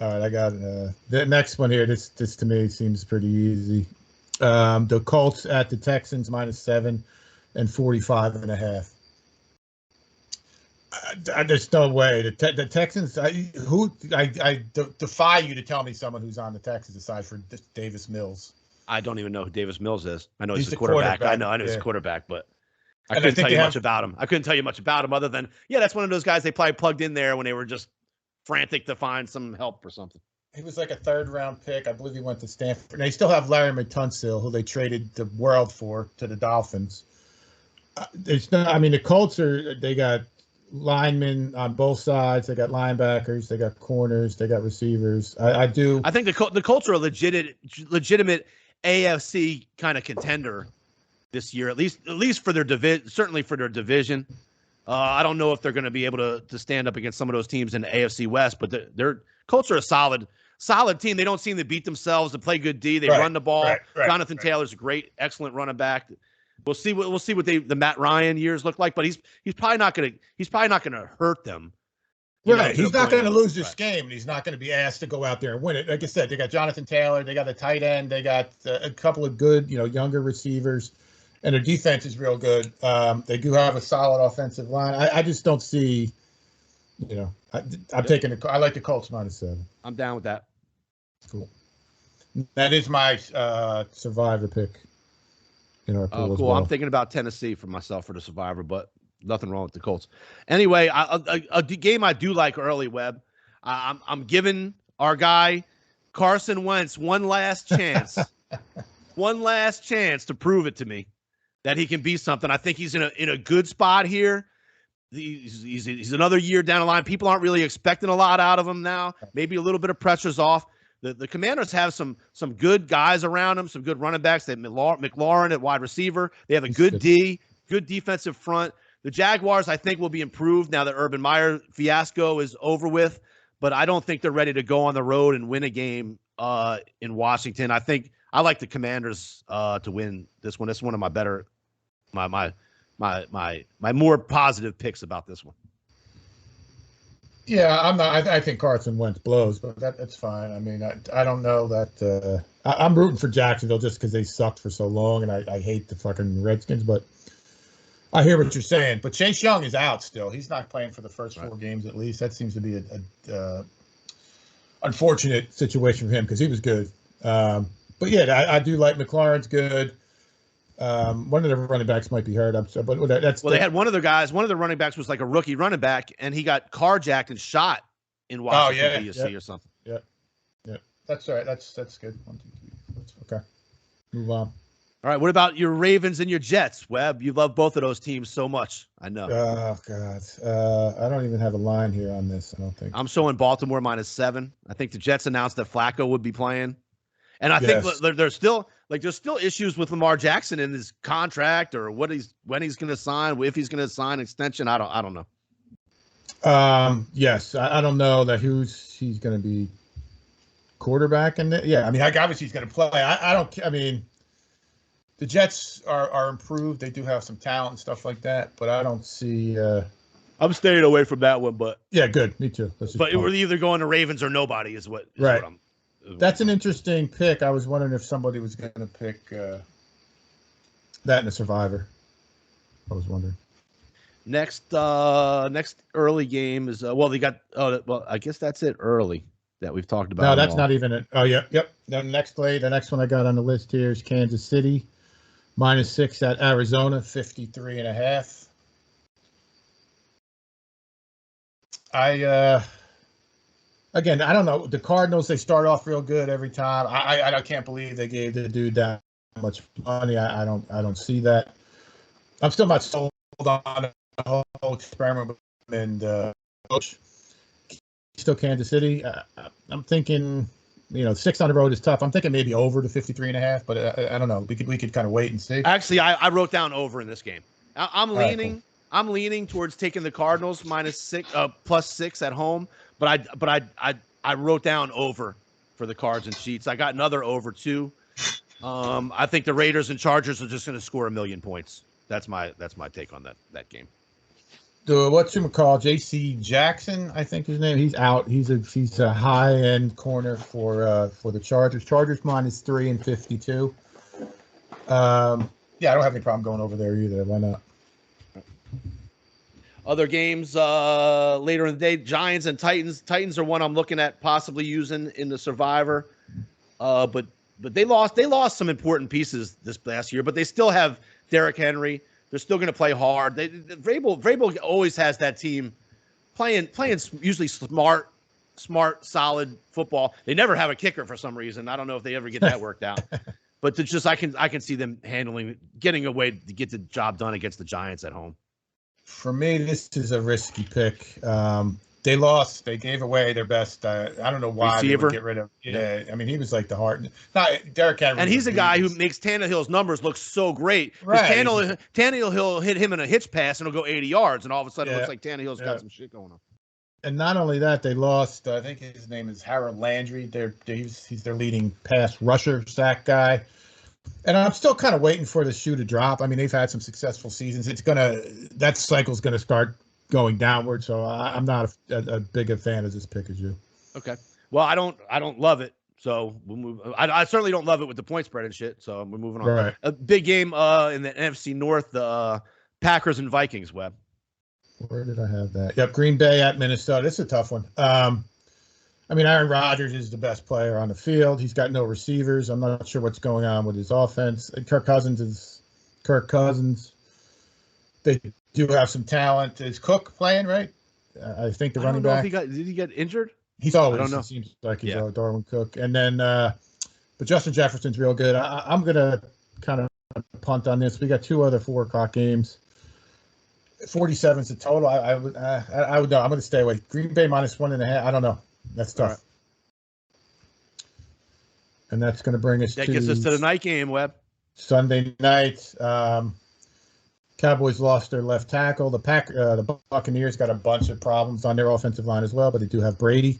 All right, I got the next one here. This to me seems pretty easy. The Colts at the Texans -7 and 45.5. There's no way the Texans. I defy you to tell me someone who's on the Texans aside from Davis Mills. I don't even know who Davis Mills is. I know he's a quarterback. I know he's a quarterback, but I couldn't tell you much about him. I couldn't tell you much about him other than that's one of those guys they probably plugged in there when they were just frantic to find some help or something. He was like a 3rd-round pick. I believe he went to Stanford. And they still have Larry Tunsil, who they traded the world for to the Dolphins. It's not. I mean, the Colts they got linemen on both sides. They got linebackers. They got corners. They got receivers. I think the Colts are a legitimate AFC kind of contender this year, at least for their division. Certainly for their division. I don't know if they're going to be able to stand up against some of those teams in the AFC West, but their Colts are a solid team. They don't seem to beat themselves. They play good D. They run the ball. Jonathan Taylor's a great, excellent running back. We'll see what the Matt Ryan years look like, but he's probably not gonna hurt them. Right, he's not going to lose this game, and he's not going to be asked to go out there and win it. Like I said, they got Jonathan Taylor, they got a tight end, they got a couple of good, younger receivers, and their defense is real good. They do have a solid offensive line. I just don't see, I'm taking I like the Colts -7. I'm down with that. Cool. That is my survivor pick. In our pool as cool. well. I'm thinking about Tennessee for myself for the survivor, but nothing wrong with the Colts. Anyway, a game I do like early, Webb. I'm giving our guy Carson Wentz one last chance, to prove it to me that he can be something. I think he's in a good spot here. He's another year down the line. People aren't really expecting a lot out of him now. Maybe a little bit of pressure's off. The Commanders have some good guys around them, some good running backs. They have McLaurin at wide receiver. They have a good defensive front. The Jaguars, I think, will be improved now that Urban Meyer fiasco is over with, but I don't think they're ready to go on the road and win a game in Washington. I like the Commanders to win this one. It's one of my better, my more positive picks about this one. Yeah, I'm not. I think Carson Wentz blows, but that's fine. I mean, I don't know that. I'm rooting for Jacksonville just because they sucked for so long, and I hate the fucking Redskins. But I hear what you're saying. But Chase Young is out still. He's not playing for the first 4 games at least. That seems to be a unfortunate situation for him because he was good. But yeah, I do like McLaurin's good. One of the running backs might be hurt. They had one of the running backs was like a rookie running back, and he got carjacked and shot in Washington D.C. or something. Yeah, that's all right. That's good. 1, 2, 3. Okay, move on. All right, what about your Ravens and your Jets, Webb? You love both of those teams so much. I know. Oh God, I don't even have a line here on this. I don't think. I'm showing Baltimore -7. I think the Jets announced that Flacco would be playing, and I think there's still issues with Lamar Jackson in his contract or when he's going to sign, if he's going to sign an extension. I don't know. Yes, I don't know that he's going to be quarterback in it. Yeah, I mean, obviously he's going to play. I mean, the Jets are improved. They do have some talent and stuff like that, but I don't see. I'm staying away from that one, but yeah, good. Me too. But we're either going to Ravens or nobody is what. Right. That's an interesting pick. I was wondering if somebody was going to pick that in a survivor. I was wondering. Next early game is they got. I guess that's it early that we've talked about. No, that's not even it. Oh yeah, yep. The next one I got on the list here is Kansas City -6 at Arizona, 53.5. Again, I don't know. The Cardinals, they start off real good every time. I can't believe they gave the dude that much money. I don't see that. I'm still not sold on the whole experiment with him and coach. Still Kansas City. I'm thinking, 6 on the road is tough. I'm thinking maybe over to 53.5, but I don't know. We could kind of wait and see. Actually, I wrote down over in this game. I'm leaning. Cool. I'm leaning towards taking the Cardinals +6 at home. But I wrote down over for the Cards and Sheets. I got another over too. I think the Raiders and Chargers are just going to score 1 million points. That's my take on that game. Whatchamacall, J.C. Jackson, I think his name. He's out. He's a high end corner for the Chargers. Chargers -3 and 52. Yeah, I don't have any problem going over there either. Why not? Other games later in the day, Giants and Titans. Titans are one I'm looking at possibly using in the survivor. But they lost some important pieces this last year, but they still have Derrick Henry. They're still going to play hard. Vrabel always has that team playing usually smart, solid football. They never have a kicker for some reason. I don't know if they ever get that worked out. But it's just I can see them getting away to get the job done against the Giants at home. For me, this is a risky pick. They lost. They gave away their best. I don't know why they Receiver? would get rid of. Yeah, I mean, he was like the heart. Not Derrick Henry. And he's a guy who beast. makes Tannehill's numbers look so great. Because Right. Tannehill hit him in a hitch pass and he'll go 80 yards, and all of a sudden it Yeah. looks like Tannehill's got some shit going on. And not only that, they lost. I think his name is Harold Landry. He's their leading pass rusher, sack guy. And I'm still kind of waiting for the shoe to drop. I mean, they've had some successful seasons. That cycle's gonna start going downward. So I'm not a big a fan of this pick as you. Okay. Well, I don't love it. So we'll move. I certainly don't love it with the point spread and shit. So we're moving on. Right. A big game in the NFC North, the Packers and Vikings. Webb. Where did I have that? Yep, Green Bay at Minnesota. It's a tough one. I mean, Aaron Rodgers is the best player on the field. He's got no receivers. I'm not sure what's going on with his offense. Kirk Cousins is Kirk Cousins. They do have some talent. Is Cook playing, right? I think the running back. Did he get injured? He's always. I don't know. It seems like he's Darwin Cook. And then, but Justin Jefferson's real good. I'm going to kind of punt on this. We got 2 other 4 o'clock games. 47 is the total. I would know. I'm going to stay away. Green Bay -1.5. I don't know. That's tough. Right. And that's going to bring us That gets us to the night game, Webb. Sunday night. Cowboys lost their left tackle. The Buccaneers got a bunch of problems on their offensive line as well, but they do have Brady.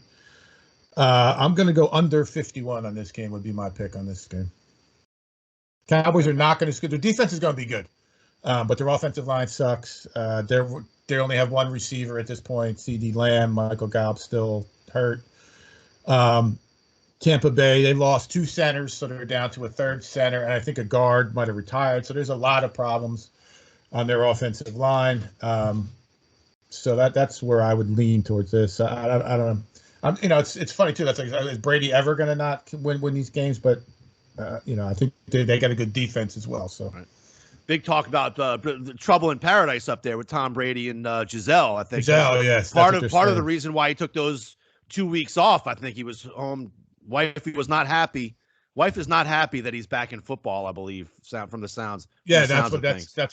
I'm going to go under 51 on this game. Would be my pick on this game. Cowboys are not going to score. Their defense is going to be good. But their offensive line sucks. They only have 1 receiver at this point, CD Lamb. Michael Gallup still hurt. Tampa Bay, they lost 2 centers, so they're down to a 3rd center, and I think a guard might have retired. So there's a lot of problems on their offensive line. So that's where I would lean towards this. I don't know. It's funny too. That's like, is Brady ever going to not win these games? But I think they got a good defense as well. So. Right. Big talk about the trouble in paradise up there with Tom Brady and Giselle. I think Giselle, yes. Part of the reason why he took those 2 weeks off. I think he was home. Wife was not happy. Wife is not happy that he's back in football. I believe from the sounds. Yeah, that's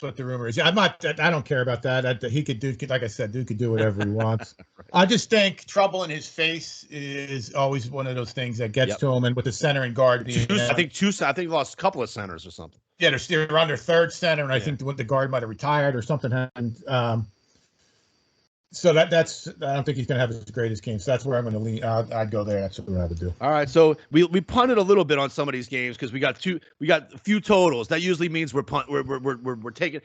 what the rumor is. Yeah, I don't care about that. He could do, like I said, dude could do whatever he wants. Right. I just think trouble in his face is always one of those things that gets to him. And with the center and guard being, I think he lost a couple of centers or something. Yeah, they're on their 3rd center, and I think the guard might have retired or something happened. So that's I don't think he's going to have his greatest game. So that's where I'm going to lean. I'd go there. That's what I would do. All right. So we punted a little bit on some of these games because we got a few totals. That usually means we're taking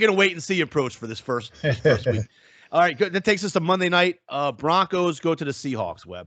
a wait and see approach for this first week. All right. Good. That takes us to Monday night. Broncos go to the Seahawks. Webb.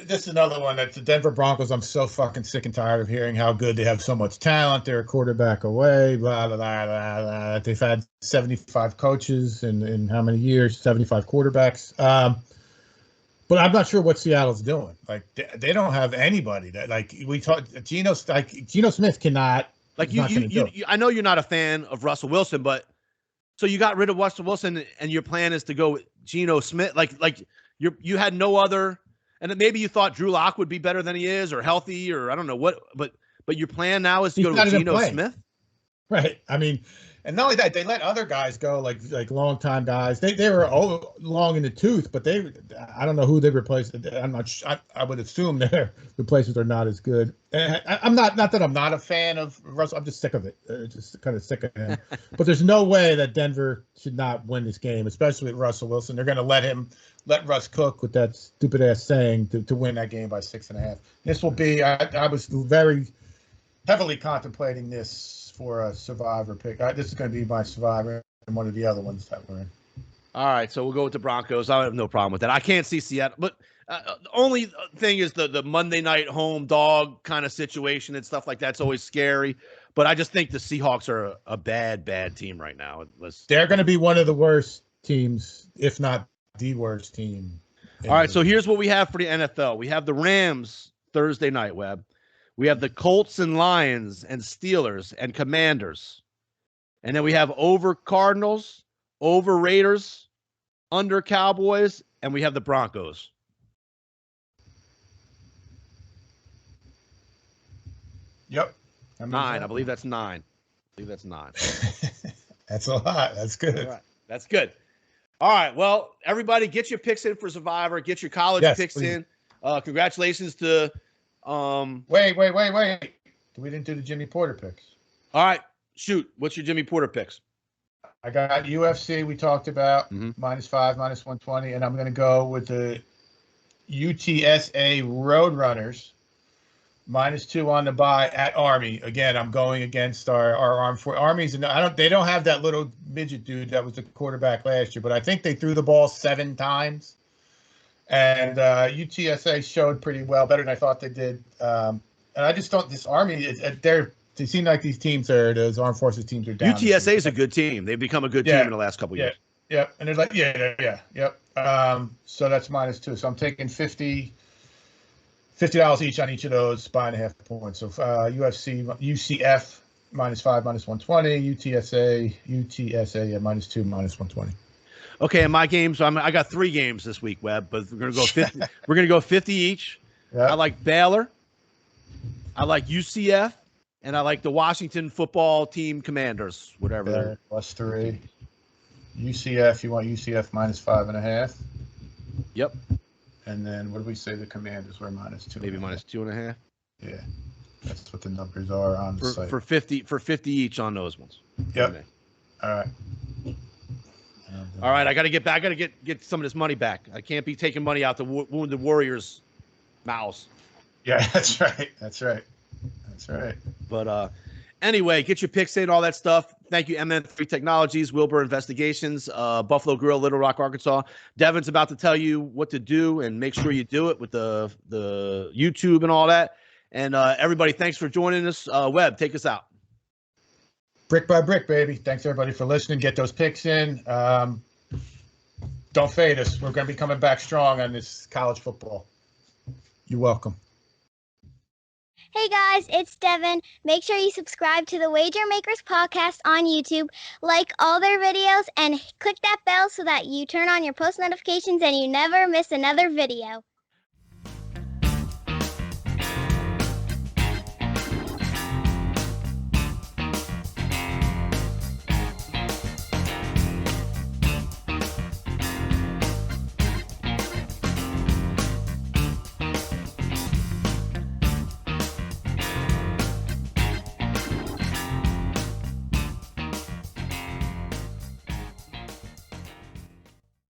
This is another one that the Denver Broncos. I'm so fucking sick and tired of hearing how good they have so much talent. They're a quarterback away. Blah blah blah blah. Blah. They've had 75 coaches in how many years? 75 quarterbacks. But I'm not sure what Seattle's doing. Like they don't have anybody that we talked. Geno Smith cannot. I know you're not a fan of Russell Wilson, but so you got rid of Russell Wilson and your plan is to go with Geno Smith. You had no other. And then maybe you thought Drew Lock would be better than he is, or healthy, or I don't know what. But your plan now is to go to Geno Smith, right? I mean, and not only that, they let other guys go, like long time guys. They were long in the tooth, but I don't know who they replaced. I'm not. I would assume their replacements are not as good. I'm not that I'm not a fan of Russell. I'm just sick of it. Just kind of sick of him. But there's no way that Denver should not win this game, especially with Russell Wilson. They're going to let Russ cook with that stupid ass saying to win that game by 6.5. This will be. I was very heavily contemplating this for a survivor pick. This is going to be my survivor and one of the other ones that we're in. All right, so we'll go with the Broncos. I have no problem with that. I can't see Seattle, but the only thing is the Monday night home dog kind of situation and stuff like that's always scary. But I just think the Seahawks are a bad team right now. They're going to be one of the worst teams, if not the worst team. All right, so here's what we have for the NFL. We have the Rams Thursday night, Webb. We have the Colts and Lions and Steelers and Commanders. And then we have over Cardinals, over Raiders, under Cowboys, and we have the Broncos. Yep. I believe that's 9. That's 9. That's a lot. That's good. All right. That's good. All right. Well, everybody, get your picks in for Survivor. Get your college picks please. in. Congratulations to. Wait. We didn't do the Jimmy Porter picks. All right. Shoot. What's your Jimmy Porter picks? I got UFC. We talked about -5, -120, and I'm going to go with the UTSA Roadrunners -2 on the bye at Army. Again, I'm going against our Armed Forces. Army's. They don't have that little midget dude that was the quarterback last year, but I think they threw the ball 7 times. And UTSA showed pretty well, better than I thought they did. And I just don't. This Army, they seem like those Armed Forces teams are down. UTSA is a good team. They've become a good team in the last couple years. Yep. And they're like, yep. So that's -2. So I'm taking $50 each on each of those, 5.5 points. So UCF -5, -120, UTSA at -2, -120. Okay, in my games, I got 3 games this week, Webb, but we're gonna go 50. We're gonna go 50 each. Yep. I like Baylor. I like UCF, and I like the Washington football team Commanders, whatever. Baylor +3. UCF, you want UCF -5.5. Yep. And then what do we say the Commanders were -2? Maybe -2.5. Yeah, that's what the numbers are on the site. For 50 each on those ones. Yep. Okay. All right. All right, I got to get back. I got to get some of this money back. I can't be taking money out the Wounded Warriors' mouths. Yeah, that's right. But anyway, get your picks in, all that stuff. Thank you, MN3 Technologies, Wilbur Investigations, Buffalo Grill, Little Rock, Arkansas. Devin's about to tell you what to do, and make sure you do it with the YouTube and all that. And everybody, thanks for joining us. Webb, take us out. Brick by brick, baby. Thanks, everybody, for listening. Get those picks in. Don't fade us. We're going to be coming back strong on this college football. You're welcome. Hey guys, it's Devin. Make sure you subscribe to the Wager Makers podcast on YouTube, like all their videos, and click that bell so that you turn on your post notifications and you never miss another video.